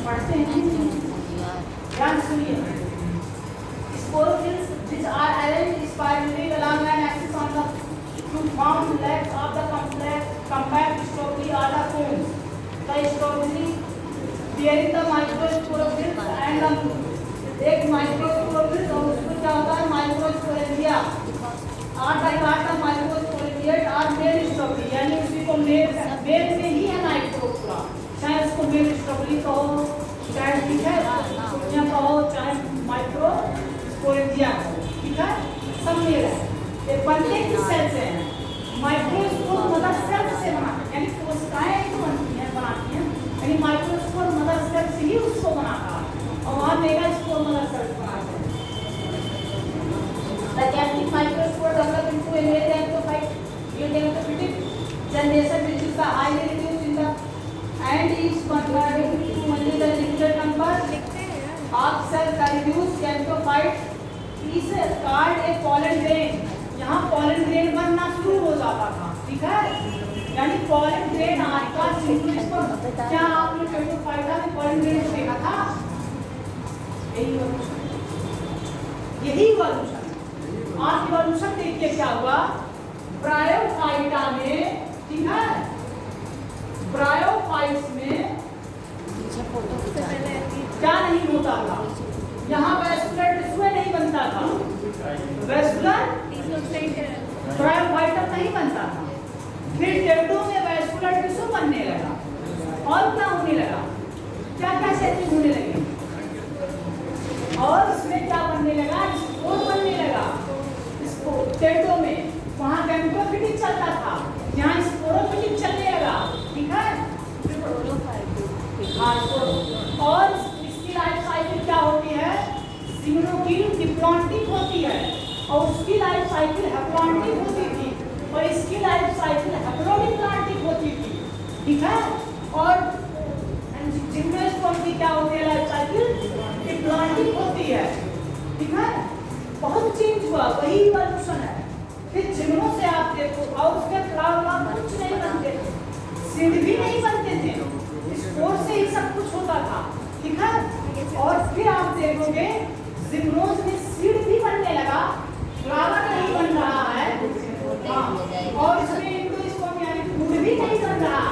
पढ़ते हैं, ध्यान सुनिए। Sporophylls which are arranged spirally along an axis on the complex of the compact strawberry are the cones. The strawberry bearing the microsporogyms and एक माइक्रोस्पोरेंजिया और उसमें क्या होता है माइक्रोस्पोरेंजिया और डाइकाटा माइक्रोस्पोरेंजिएट और मेल स्ट्रॉबेरी यानी उसी को मेल में ही है माइक्रोस्पोरा चाहे उसको मेल स्ट्रॉबेरी कहो चाहे ठीक है स्पोरेंजिया कहो चाहे माइक्रोस्पोरेंजिया कहो ठीक है सब मेल है ये बनते किस सेल से हैं माइक्रोस्पोर मदर सेल से बनाते हैं यानी कोशिकाएं जो बनती हैं बनाती हैं यानी माइक्रोस्पोर मदर सेल से ही उसको बनाता है और वहाँ मेगास्पोर मदर सेल बनाते हैं The captive microspore develop into a very amplified eutectophytic generation which is the highly reduced in the and is converted to only the limited number of cells that reduce amplified is called a pollen grain यहाँ pollen grain बनना शुरू हो जाता था ठीक है यानी pollen grain आज का सीक्वेंस पर क्या आपने टेट्रोफाइटा में pollen grain देखा था यही इवोल्यूशन आज इवोल्यूशन देखिए क्या हुआ ब्रायोफाइटा में ठीक है ब्रायोफाइट्स में क्या नहीं होता था यहाँ वैस्कुलर टिश्यू नहीं बनता था वैस्कुलर ब्रायोफाइटा नहीं बनता था फिर टेट्रो में वैस्कुलर टिश्यू बनने लगा और क्या होने लगा क्या क्या चीजें होने लगी और इसमें क्या बनने लगा स्पोर बनने लगा स्पोर टेट्रो में वहाँ गैमेटोफिटिक चलता था यहाँ स्पोरोफिटिक चलने लगा ठीक है हाँ और इसकी लाइफ साइकिल क्या होती है सिग्नोकील डिप्लॉन्टिक होती है और उसकी लाइफ साइकिल हैप्लॉन्टिक होती थी और इसकी लाइफ साइकिल हैप्लोडिप्लॉन्टिक होती थी ठीक है और जिम्नोस्पर्म की क्या होती है लाइफ साइकिल डिप्लॉन्टिक होती है ठीक है बहुत चेंज हुआ वही इवोल्यूशन है फिर जिम्नो से आप देखो और उसके फ्लावर कुछ नहीं बनते थे सीड भी नहीं बनते थे स्पोर से ही सब कुछ होता था ठीक है और फिर आप देखोगे जिम्नोज में सीड भी बनने लगा फ्लावर नहीं बन रहा है हाँ और इसमें एंडोस्पर्म यानी फूड भी नहीं बन रहा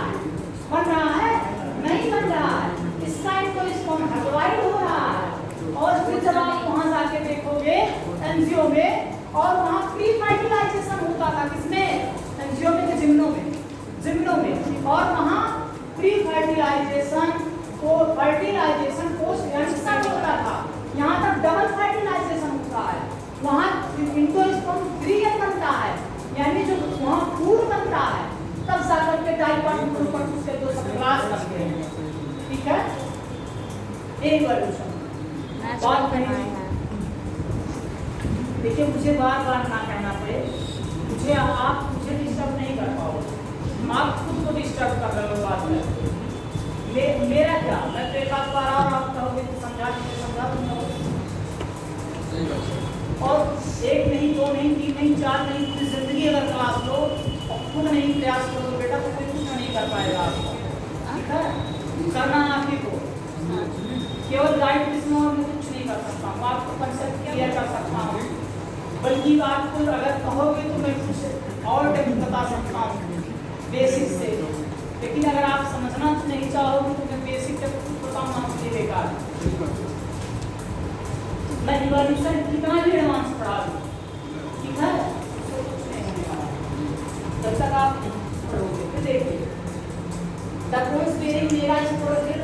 है नहीं बन रहा है इसका एंडोस्पर्म हैप्लॉइड हो रहा है और फिर जब आप वहां जाके देखोगे एंजियो में और वहां प्री फर्टिलाइजेशन होता था किसमें एंजियो में जिम्नो में और वहां प्री फर्टिलाइजेशन पोस्ट एंजियोम होता था यहां तक डबल फर्टिलाइजेशन होता है वहां एंडोस्पर्म क्रिएट बनता है यानी जो वहां फूड बनता है तब जाकर के डाइपार्ट के दो सब क्लास बनते हैं ठीक है इवोल्यूशन बात करें देखिए मुझे बार बार ना कहना पड़े मुझे आप मुझे डिस्टर्ब नहीं कर पाओगे आप खुद को डिस्टर्ब कर रहे हो बात में मेरा क्या मैं तो एक बार और आप कहोगे तो समझा दूंगा और एक नहीं दो नहीं तीन नहीं चार नहीं पूरी जिंदगी अगर क्लास लो और खुद नहीं प्रयास करो बेटा तो कोई कुछ नहीं कर पाएगा आपको ठीक है करना आप ही को केवल गाइड में कुछ नहीं कर सकता हूँ आपको कंसेप्ट क्लियर कर सकता हूँ बल्कि आपको अगर कहोगे तो मैं कुछ और टेक्निक बता सकता हूँ बेसिक से लेकिन अगर आप समझना नहीं चाहोगे तो मैं बेसिक टेक्निक बताऊँ आपके लिए बेकार मैं इवोल्यूशन कितना भी एडवांस पढ़ा दूँ ठीक है कुछ नहीं होने वाला जब तक आप पढ़ोगे फिर देखिए the course bearing megasporangia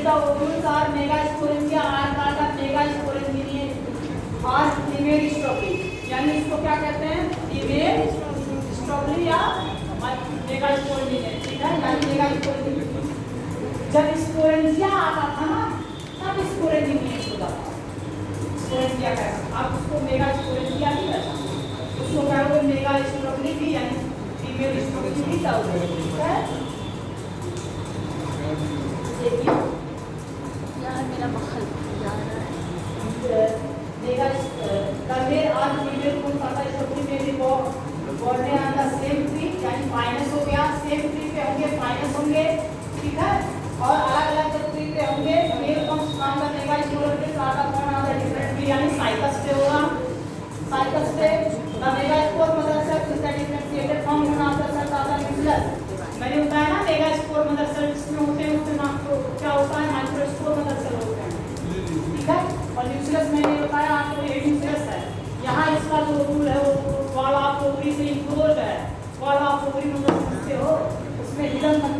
the ovules are megasporangia are called the megasporangia और फीमेल स्ट्रॉबेरी यानी इसको क्या कहते हैं फीमेल स्ट्रॉबेरी या मेगास्पोरेंजिया ठीक है यानी मेगास्पोरेंजिया जब स्पोरेंजिया आता था ना तब स्पोरेंजिया होता था स्पोरेंजिया का आप उसको मेगास्पोरेंजिया नहीं कहते उसको कहोगे मेगा स्ट्रॉबेरी भी यानी फीमेल स्ट्रॉबेरी भी कहोगे ठीक है देखिए यार मेरा बखल जा रहा है देखा कन्वे और फीमेल को पता है सबकी बेबी को body on the same tree यानी माइनस हो गया सेम ट्री पे होंगे माइनस होंगे ठीक है और अलग अलग जब ट्री पे होंगे male comes from the megasporangia आधा कौन आधा डिफरेंट ट्री यानी साइकस पे होगा साइकस पे the megaspore mother cell is the differentiated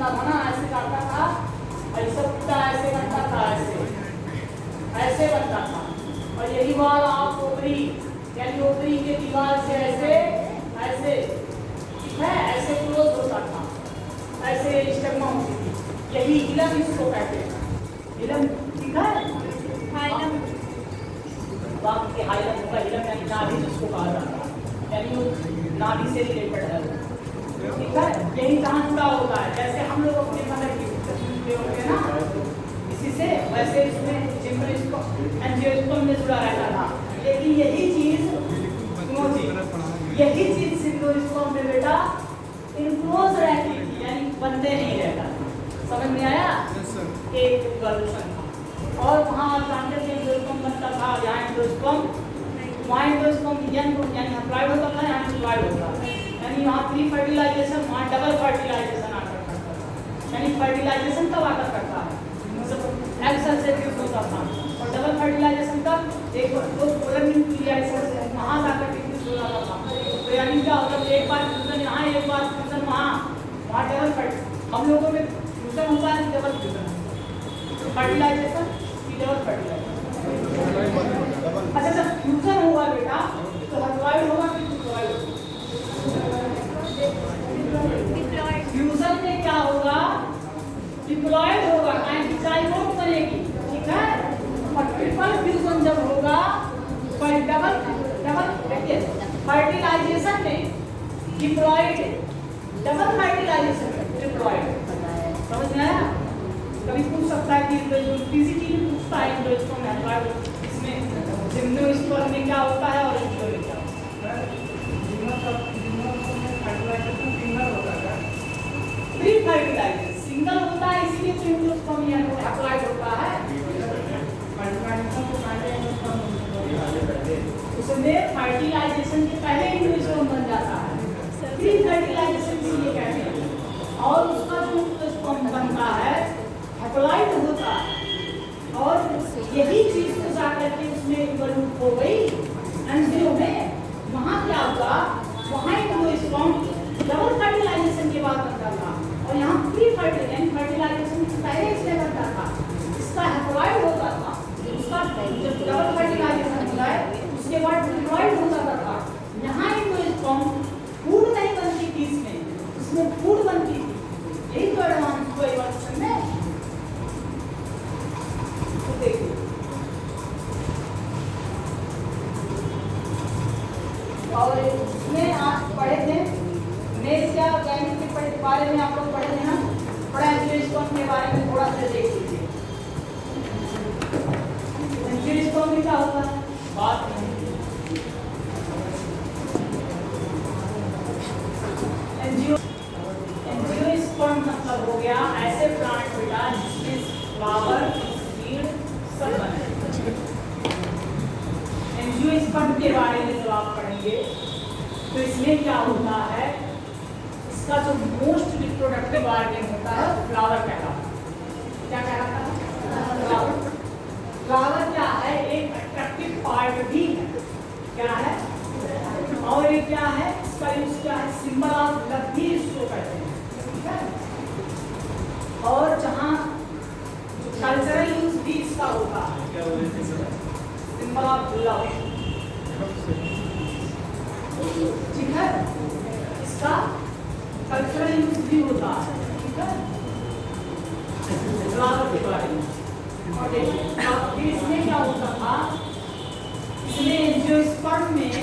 बनता था ना, ऐसे काटता था, ऐसा टूटा, ऐसे बनता था, ऐसे बनता था। और यही वाला आप ओपरी यानी ओपरी के दीवार से ऐसे ऐसे, ठीक है, ऐसे क्लोज होता था, ऐसे स्टगमा होती थी। यही इलम इसको कहते हैं, इलम, ठीक है, हाइलम, वाक्य के हाइलम होगा, इलम यानी नाभि जिसको कहा जाता है, यानी वो नाभि से रिलेटेड है, ठीक है। यही जहाँ जुड़ा होता है, जैसे हम लोग अपने मदर की होते हैं ना, इसी से वैसे इसमें जिम्बलिस्टम एंजियोस्पर्म में जुड़ा रहता था। लेकिन यही चीज सिंडोस्पर्म में बेटा इनक्लोज रहती थी, यानी बनते नहीं रहता। समझ में आया? एक इवोल्यूशन था। और वहाँ जानते थे एंजियोस्पर्म बनता था, यहाँ एंजियोस्पर्म, वहाँ एंजियोस्पर्म यानी हप्लॉइड होता था, यहाँ डिप्लॉइड होता था। यानी वहाँ प्री फर्टिलाइजेशन, वहाँ डबल फर्टिलाइजेशन आकर करता था। यानी फर्टिलाइजेशन कब आकर करता है? एग सेल से फ्यूज होता था। और डबल फर्टिलाइजेशन कब? एक दो पोलर न्यूक्लियाइजेशन वहाँ जाकर फ्यूज हो जाता था। तो यानी क्या होता है, एक बार फ्यूजन यहाँ, एक बार फ्यूजन वहाँ डबल फर्टिलाइजेशन। हम लोगों में फ्यूजन होता है, डबल फ्यूजन, फर्टिलाइजेशन की डबल फर्टिलाइजेशन। अच्छा, जब फ्यूजन होगा बेटा तो हप्लॉइड होगा कि डिप्लॉइड होगा? फ्यूजन में क्या होगा? डिप्लॉइड होगा, यानी जाइगोट बनेगी, ठीक है। और ट्रिपल फ्यूजन जब होगा, डबल फर्टिलाइजेशन में डिप्लॉइड, डबल फर्टिलाइजेशन में डिप्लॉइड। समझ में आया? कभी पूछ सकता है कि पीसीटी में पूछता है एंजियोस्पर्म में हप्लॉइड, इसमें जिम्नोस्पर्म में क्या होता है और एंजियो में क्या होता है? प्री फर्टिलाइजेशन सिंगल होता है, इसीलिए तो एंजियोस्पर्म यानी हप्लॉइड होता है। उसमें फर्टिलाइजेशन के पहले एंजियोस्पर्म बन जाता है, प्री फर्टिलाइजेशन इसीलिए कहते हैं। और उसका जो एंजियोस्पर्म बनता है हप्लॉइड होता है, और यही चीज को जाकर के उसमें इवोल्यूट हो गई एंजियो में। वहाँ क्या हुआ? वहाँ एंजियोस्पर्म डबल फर्टिलाइजेशन के बाद बनता था, और यहाँ प्री फर्टिलाइजेशन से पहले इसलिए बनता था, इसका हप्लॉइड होता था, उसका जब डबल फर्टिलाइजेशन होता है उसके बाद डिप्लॉइड हो जाता था। यहाँ एंजियोस्पर्म फूड नहीं बनती थी, इसमें फूड बनती थी। यही तो एडवांस हुआ इवोल्यूशन में। तो देखिए, और इसमें आप पढ़े थे नेसिया गैनिक के बारे में, आप लोग पढ़े थे ना, थोड़ा एंजियोस्पर्म के बारे में थोड़ा सा देख लीजिए। एंजियोस्पर्म में क्या होता है? बात नहीं। एंजियोस्पर्म मतलब हो गया ऐसे प्लांट बेटा जिसमें फ्लावर, सीड सब बने। एंजियोस्पर्म के बारे में जब आप पढ़ेंगे तो इसमें क्या होता है, इसका जो मोस्ट रिप्रोडक्टिव ऑर्गन होता है फ्लावर कहलाता है। क्या कहलाता है? फ्लावर। फ्लावर क्या है? एक अट्रैक्टिव पार्ट भी है। क्या है? और ये क्या है? इसका यूज क्या है? सिंबल ऑफ लव भी इसको कहते हैं, ठीक है। और जहाँ कल्चरल यूज भी इसका होता है, सिंबल ऑफ लव, ठीक है, इसका कल्चरल यूज भी होता है, ठीक है। फ्लावर के बारे में और देखिए इसमें क्या होता था, इसमें एंजियोस्पर्म में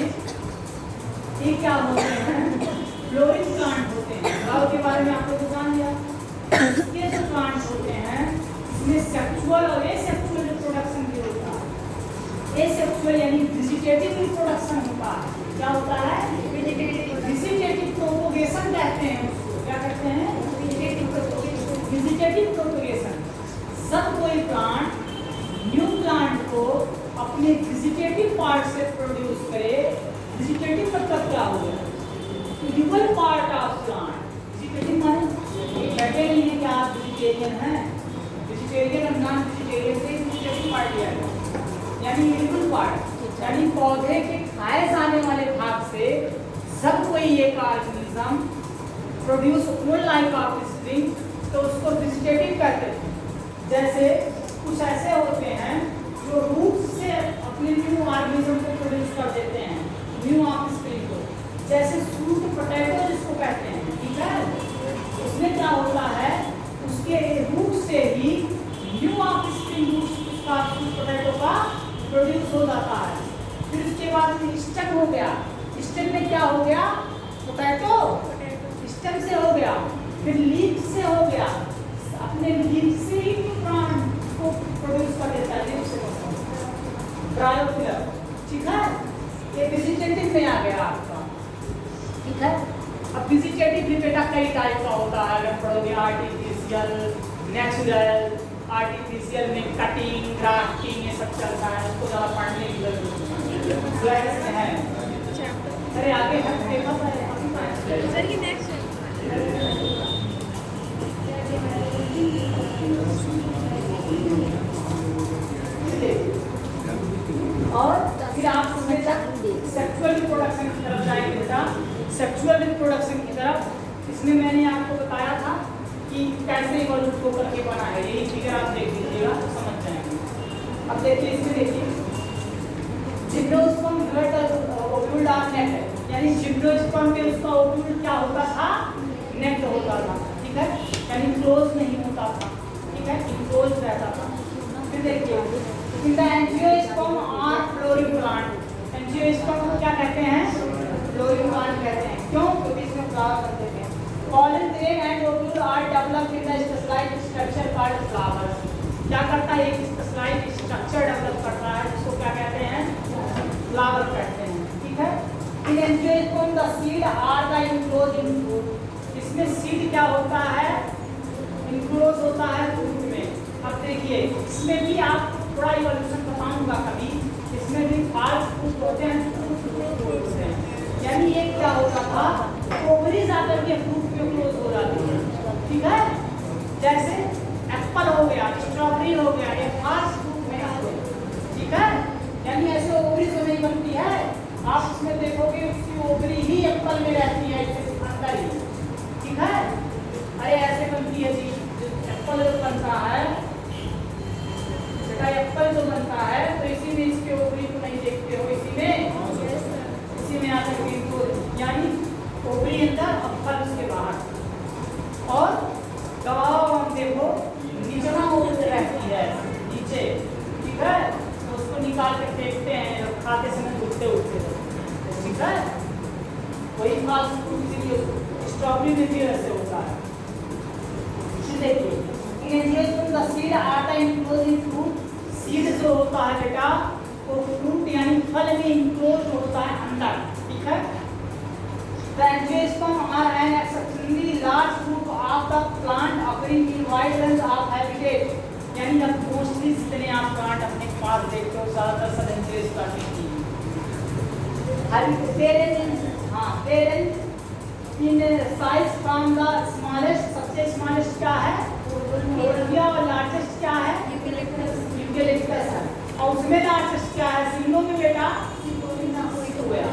ये क्या होते हैं? फ्लोरिंग प्लांट होते हैं। फ्लावर के बारे में आप लोगों को जान लिया। ये जो प्लांट होते हैं इसमें सेक्सुअल और एसेक्सुअल रिप्रोडक्शन भी होता है। एसेक्सुअल यानी वेजिटेटिव रिप्रोडक्शन होता है। क्या होता है? वेजिटेटिव प्रोपोगेशन कहते हैं उसको। क्या कहते हैं? Vegetative propagation. सब कोई प्लांट न्यू प्लांट को अपने वेजिटेटिव पार्ट से प्रोड्यूस करे। वेजिटेटिव मतलब क्या हो गया? Dual part of plant. Vegetative माने कहते नहीं है कि आप वेजिटेरियन हैं, वेजिटेरियन और नॉन वेजिटेरियन से वेजिटेटिव पार्ट लिया है, यानी ड्यूअल पार्ट, यानी पौधे के खाए जाने वाले भाग से सब कोई एक organism produce one like of spring तो उसको वेजिटेटिव कहते थे। जैसे कुछ ऐसे होते हैं जो रूट से अपने न्यू ऑर्गेनिज्म को प्रोड्यूस कर देते हैं, न्यू ऑफस्प्रिंग को, जैसे स्वीट पोटैटो जिसको कहते हैं, ठीक है। उसमें क्या होता है, उसके रूट से ही न्यू ऑफस्प्रिंग उसका स्वीट पोटैटो का प्रोड्यूस हो जाता है। फिर उसके बाद स्टेम हो गया, स्टेम में क्या हो गया, पोटैटो स्टेम से हो गया, फिर लीफ से हो गया, अपने लीफ से ही प्लांट को प्रोड्यूस कर देता है, लीफ से ब्रायोफिलर, ठीक है। ये वेजिटेटिव में आ गया आपका, ठीक है। अब वेजिटेटिव भी बेटा कई टाइप का होता है, अगर पढ़ोगे आर्टिफिशियल, नेचुरल, आर्टिफिशियल में कटिंग, ग्राफ्टिंग, ये सब चलता है, उसको ज़्यादा पढ़ने की जरूरत नहीं है। अरे आगे हम पेपर है सर ये नेक्स्ट और फिर आप सेक्सुअल रिप्रोडक्शन की तरफ जाएंगे बेटा। सेक्सुअल रिप्रोडक्शन की तरफ इसमें मैंने आपको बताया था कि कैसे इवोल्व होकर के बना है, यही फिगर आप देख लीजिएगा तो समझ जाएंगे। अब देखिए इसमें देखिए जिम्नोस्पर्म ओव्यूल नेक्ट है, यानी जिम्नोस्पर्म में उसका ओव्यूल क्या होता था, नेक्ट होता था, ठीक है, यानी क्लोज नहीं होता था, ठीक है, इनक्लोज रहता था। फिर देखिए in the angiosperm are flowering plant, angiosperm को क्या कहते हैं, फ्लोरिंग प्लांट कहते हैं, क्यों, क्योंकि इसमें फ्लावर बनते हैं। Pollen grain and ovule are developed in the specialised structure called flowers, क्या करता है, एक स्पेशलाइज्ड स्ट्रक्चर डेवलप करता है जिसको क्या कहते हैं, फ्लावर कहते हैं, ठीक है। In angiosperm the seed are the enclose in fruit, इसमें सीड क्या होता है, इनक्लोज होता है फ्रूट में। अब देखिए इसमें भी आप थोड़ा इवोल्यूशन बताऊंगा कभी, इसमें भी फाल्स फ्रूट होते हैं, फ्रूट होते हैं, यानी ये क्या होता था, ओवरीज आकर के फ्रूट में क्लोज हो जाती है, ठीक है। जैसे एप्पल हो गया, स्ट्रॉबेरी हो गया, ये फाल्स फ्रूट में आते हैं, ठीक है, यानी ऐसे ओवरीज तो नहीं बनती है, आप इसमें देखोगे उसकी ओवरी ही एप्पल में रहती है, इसके अंदर ही, ठीक है। अरे ऐसे बनती है जी, एप्पल जो बनता है बेटा, एप्पल जो बनता है तो इसी में इसके ओवरी को नहीं देखते हो, इसी में आकर के इनको, यानी ओवरी अंदर और फल उसके बाहर। और दबाव हम देखो निचला ओवरी रहती है नीचे, ठीक है, तो उसको निकाल के फेंकते हैं और खाते समय उठते उठते, ठीक है, वही फास्ट फूड, इसीलिए स्ट्रॉबेरी में भी ऐसे होता है। देखिए द सीड आटा इनक्लोज इन फ्रूट, सीड जो होता है बेटा वो फ्रूट यानी फल में इनक्लोज होता है अंदर, ठीक है। The angiosperm are an exceptionally large group of the plant occurring in wide range of habitat, यानी अब मोस्टली जितने आप प्लांट अपने पास देखते हो ज़्यादातर सब एंजियोस्पर्म की in size from the smallest, सबसे स्मॉलेस्ट क्या है, ओल्विया, और लार्जेस्ट क्या है, यूकेलिप्टस है, और उसमें लार्जेस्ट क्या है, सिग्नो में बेटा सिक्वोया।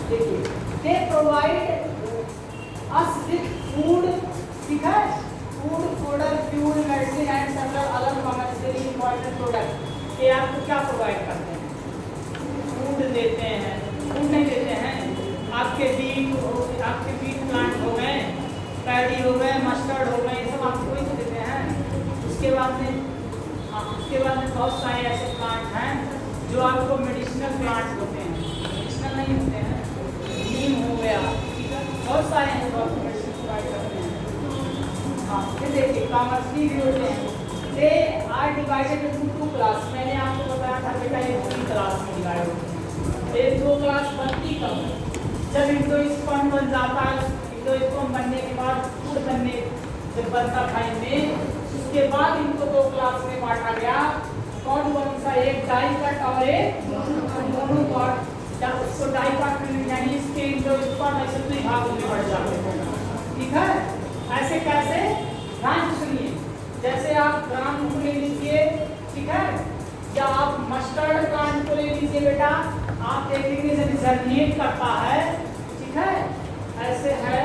देखिए they provide us with food, ठीक है, food, fodder, fuel, medicine and several other commercially important product. ये आपको क्या प्रोवाइड करते हैं, फूड देते हैं, फूड नहीं देते हैं, आपके बीट प्लांट हो गए, पैडी हो गए, मस्टर्ड हो गए, ये सब आपको ही देते हैं। उसके बाद में बहुत सारे ऐसे प्लांट हैं जो आपको मेडिसिनल प्लांट होते हैं, मेडिसिनल नहीं होते हैं, नीम हो गया, ठीक है, बहुत सारे हैं जो आपको मेडिसिन प्रोवाइड करते हैं। हाँ फिर देखिए कॉमर्शियली भी होते हैं। They are divided into two class, मैंने आपको बताया था बेटा ये 3 क्लास में डिवाइड होते हैं। एक 2 क्लास बनती कब, जब एंजियोस्पर्म बन जाता है, एंजियोस्पर्म बनने के बाद फूड बनने जब बनता था इनमें, उसके बाद इनको 2 क्लास में बांटा गया। कौन कौन सा, एक डाइकट और एक मोनोकॉट। जब उसको डाइकट में यानी इसके एंजियोस्पर्म ऐसे 2 भागों में बढ़ जाते हैं, ठीक है। ऐसे कैसे, ध्यान से सुनिए, जैसे आप ग्राम को ले लीजिए, ठीक है, या आप मस्टर्ड प्लांट को ले लीजिए बेटा, आप देखेंगे जब जर्मिनेट करता है, ठीक है, ऐसे है,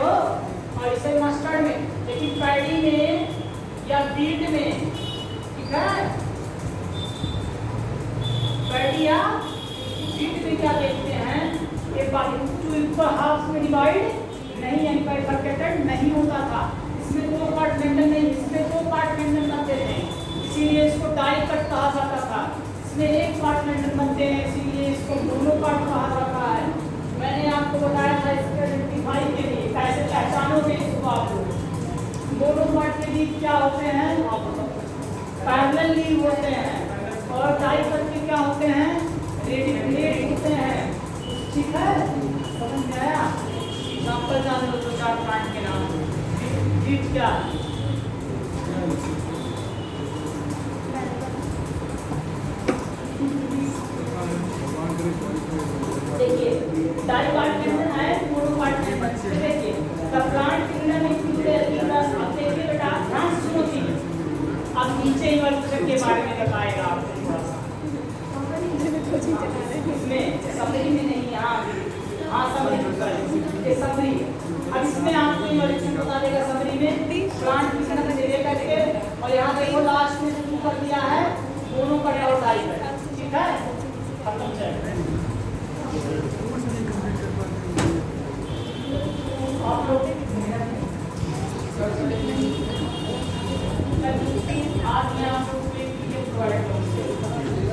हो और इसे मस्टर्ड में, लेकिन पैडी में या बीट में, ठीक है, पैडी या बीट में क्या देखते हैं, ये टू इक्वल हाफ में डिवाइड नहीं, यानी बाइफरकेटेड नहीं होता था। इसमें दो पार्टमेंटल नहीं, इसमें दो पार्टमेंटल बनते थे, इसीलिए इसको डाई कट कहा जाता था। इसमें एक पार्टमेंटल बनते हैं, इसीलिए इसको दोनों पार्ट कहा जाता है। मैंने आपको बताया था इसके आइडेंटिफाई के लिए कैसे पहचानोगे इसको आप लोग। दोनों पार्ट के लीफ क्या होते हैं, पैरेलल लीफ होते हैं, और डाई कट के क्या होते हैं, रेडिकुलेट होते हैं, ठीक है, समझ में आया। एग्जाम्पल जान लो, 2-4 प्लांट के नाम। बीट क्या है, देखिए डाई पार्टमेंटल है, मोनो पार्टमेंटल। देखिए द प्लांट किंगडम इंक्लूडेड, अब देखिए बेटा ध्यान से सुनो चीज। अब नीचे इवोल्यूशन के बारे में बताएगा आपको थोड़ा सा, इसमें समरी में नहीं, हाँ समरी, ये समरी। अब इसमें आपको इवोल्यूशन बता देगा समरी में, प्लांट किंगडम में दे करके, और यहाँ देखो लास्ट में शुरू कर दिया है दोनों का डाई है, ठीक है, खत्म चल। आप लोग आज मैं आप लोग के लिए प्रोवाइड करूँगा।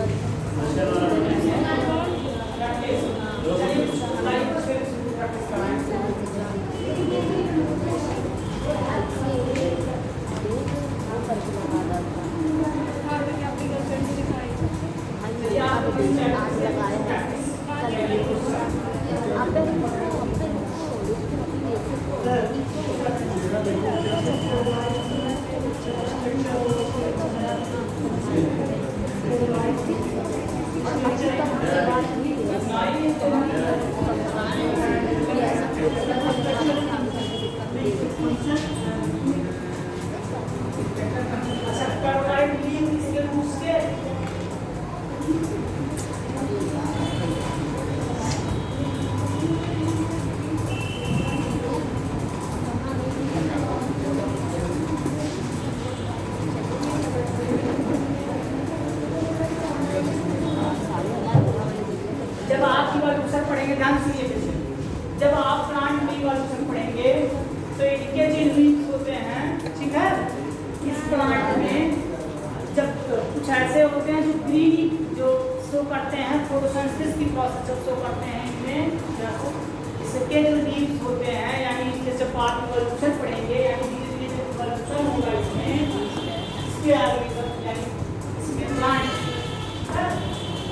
जब आप इवोल्यूशन पढ़ेंगे, ध्यान सुनिए फिर से, जब आप प्लांट में इवोल्यूशन पढ़ेंगे तो इनके जो लीव्स होते हैं, ठीक है, इस प्लांट में जब कुछ ऐसे होते हैं जो ग्रीन जो शो करते हैं, फोटोसिंथेसिस की प्रोसेस जब शो करते हैं इनमें, इसके जो लीव्स होते हैं, यानी इसके जब आप इवोल्यूशन पढ़ेंगे, यानी धीरे धीरे जब इवोल्यूशन होगा इसमें, इसके आगे यानी इसके प्लांट,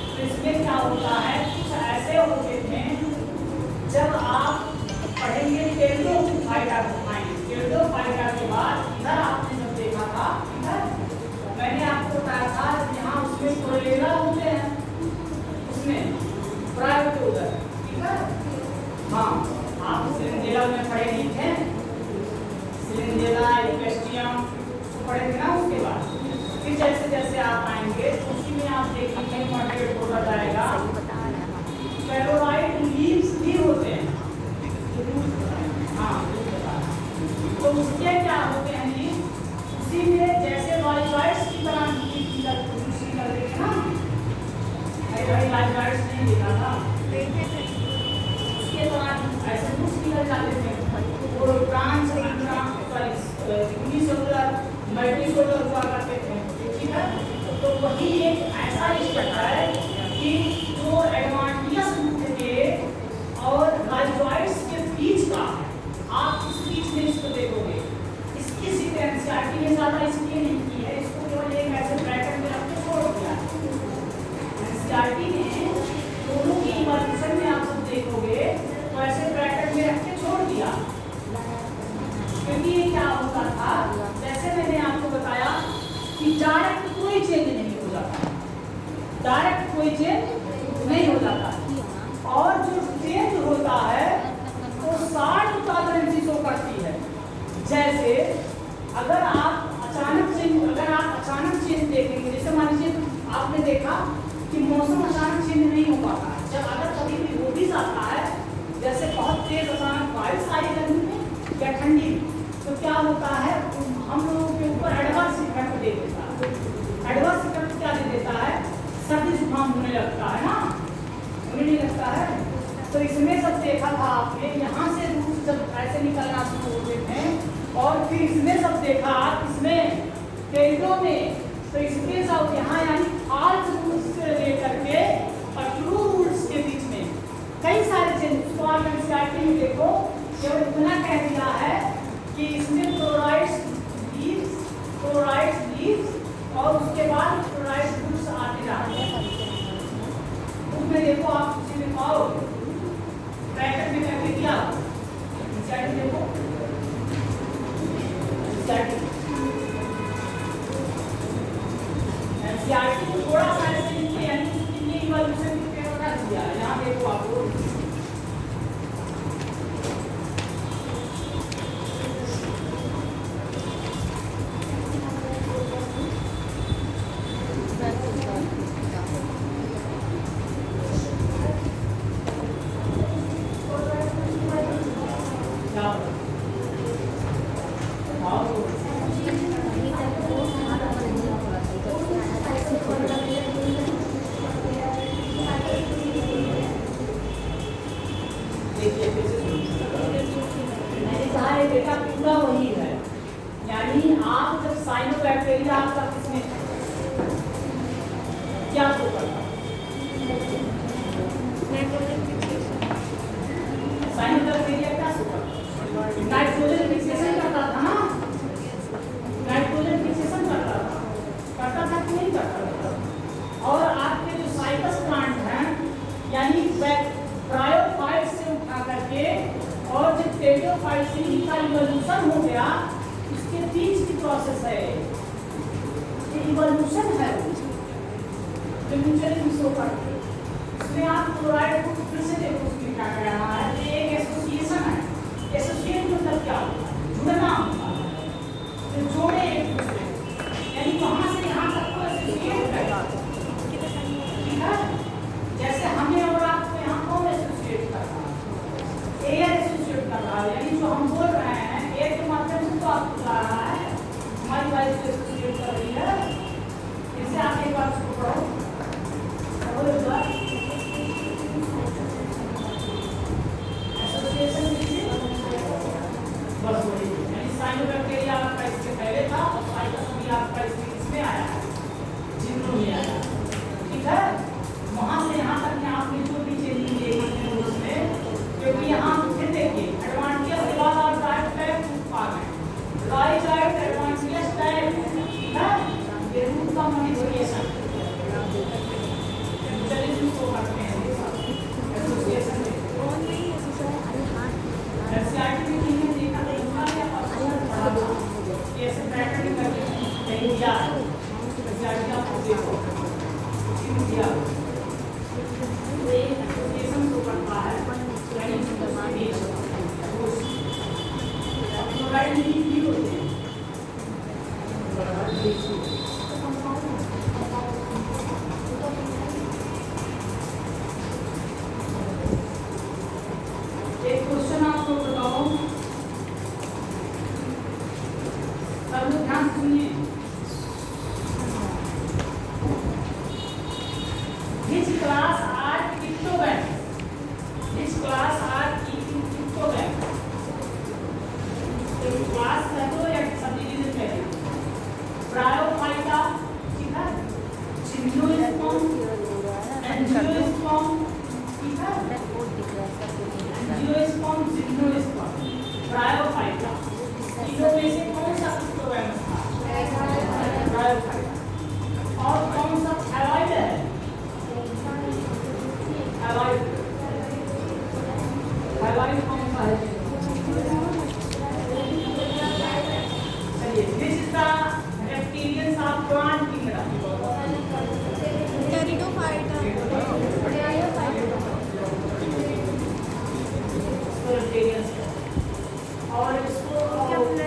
तो इसमें क्या होता है, कुछ ऐसे होते हैं जब आप पढ़ेंगे टेरिडोफाइटा को, टेरिडोफाइटा के बाद इधर आपने जब देखा था, इधर मैंने आपको बताया था यहाँ उसमें कोलेला होते हैं, उसमें प्राइवेट उधर, ठीक है, हाँ आप सिलिंडेला में पढ़े नहीं थे, सिलिंडेला इक्वेस्टियम पढ़ेंगे ना, उसके बाद फिर जैसे जैसे आप आएंगे उसी में आप देखेंगे मॉडरेट होता जाएगा। फेलोराइट लीव्स भी होते हैं, हाँ तो उसके क्या होते हैं जी, उसी में जैसे वाइल्ड्स की तरह दूसरी कर देखे ना, भाई वाइल्ड्स नहीं देखा था, उसके तरह ऐसे दूसरी कर जाते थे, और ब्रांच मल्टीसोलर हुआ करते थे, ठीक है, तो वही एक ऐसा स्ट्रक्चर है कि जो एडवांटियस रूट के और राइजोइड्स के बीच का, आप इस बीच में इसको देखोगे, इसकी सीक्वेंशियलिटी में ज़्यादा इसलिए नहीं की है, इसको केवल एक ऐसे ब्रैकेट में रख के छोड़ दिया है। सीक्वेंशियलिटी में दोनों की इवोल्यूशन में आप सब देखोगे तो ऐसे ब्रैकेट में रख के छोड़ दिया, क्योंकि ये क्या होता था, जैसे मैंने आपको बताया कि डायरेक्ट कोई चेंज नहीं हो जाता, डायरेक्ट कोई चेंज नहीं हो जाता, और जो चेंज होता है तो 60 शो करती है। जैसे अगर आप अचानक चेंज देखेंगे, जैसे मान लीजिए आपने देखा कि मौसम अचानक चेंज नहीं हो पाता है, जब अगर कभी भी हो भी जाता है, जैसे बहुत तेज अचानक बारिश आई गर्मी में, या ठंडी, तो क्या होता है हम लोगों के ऊपर एडवर्स इफेक्ट दे देता है। एडवर्स इफेक्ट क्या दे देता है? सर्दी जुकाम होने लगता है ना, होने नहीं लगता है। तो इसमें सब देखा था आपने, यहाँ से रूट्स जब ऐसे निकलना शुरू होते थे और फिर इसमें सब देखा इसमें पेड़ों में, तो इसके सब यहाँ यानी आर्च रूट्स से लेकर के और ट्रू रूट्स के बीच में कई सारे चेंज। उसको आप एनसीईआरटी में देखो, केवल इतना कह दिया है कि इसमें क्लोराइड्स लीव्स और उसके बाद क्लोराइड रूट्स आते जाते हैं। उसमें देखो आप उसी में पाओगे ब्रैकेट में करके दिया एनसीईआरटी देखो, एनसीईआरटी को थोड़ा सा ऐसे लिखिए, यानी उसके लिए इवोल्यूशन की पेपर रख दिया। यहाँ देखो आपको डेटा पूरा वही है। यानी आप जब साइनोबैक्टीरिया आपका किसमें क्या शो करता है? साइनोबैक्टीरिया क्या शो करता है? नाइट्रोजन फिक्सेशन करता था ना, नाइट्रोजन फिक्सेशन करता था कि नहीं करता था। और आपके जो साइटस प्लांट हैं यानी ब्रायोफाइट से उठा करके और जब टेरिडोफाइट से इनका इवोल्यूशन हो गया, उसके बीच की प्रोसेस है ये इवोल्यूशन है जो म्यूचुअली शो करते हैं। उसमें आप क्लोराइड को फिर से देखो, उसमें क्या कर रहा है, ये एक एसोसिएशन है। एसोसिएट मतलब क्या होता है? जुड़ना होता है, जो जोड़े एक दूसरे, यानी वहाँ से यहाँ तक को एसोसिएट करता है। ठीक है, जैसे हमें और आपको यहाँ कौन एसोसिएट करता है? एयर एसोसिएट कर रहा है, यानी जो हम बोल रहे हैं एयर के माध्यम से तो आपको जा रहा है, हमारी वाइफ से एसोसिएट कर रही है। इससे आप एक बार उसको पढ़ो, एसोसिएशन बस वही, यानी साइनोबैक्टीरिया आपका इसके पहले था और साइटस भी आपका इसमें आया है, जिम्नो में आया। ठीक है, वहाँ से यहाँ तक में आपने जो भी चेंजिंग देखी है उसमें, क्योंकि यहाँ फिर देखिए एडवांटेज के बाद आप डायरेक्ट टाइप आ गए, डायरेक्ट एडवांटेज टाइप। ठीक है, ये रूट का मॉडिफिकेशन चलिए इसको करते हैं एसोसिएशन में। एनसीईआरटी में किन्हीं देखा था इसका क्या पढ़ा था, ये सब पैटर्न करके कहीं दिया है। एनसीईआरटी आपको देखो दिया एसोसिएशन को करता है, यानी क्लोराइड नहीं होते हैं। एक क्वेश्चन आपको बताओ, सब लोग ध्यान सुनिए। Which class are cryptogams? Which class are cryptogams? तो क्लास है तो या सब डिवीजन करें। ब्रायोफाइटा, ठीक है, जिम्नोस्पर्म, एंजियोस्पर्म, ठीक है, एंजियोस्पर्म, जिम्नोस्पर्म, ब्रायोफाइटा, तीनों में से कौन सा क्रिप्टोगैमस था? ब्रायोफाइटा। और कौन सा थैलाइड है? थैलाइड। थैलाइड कौन सा है?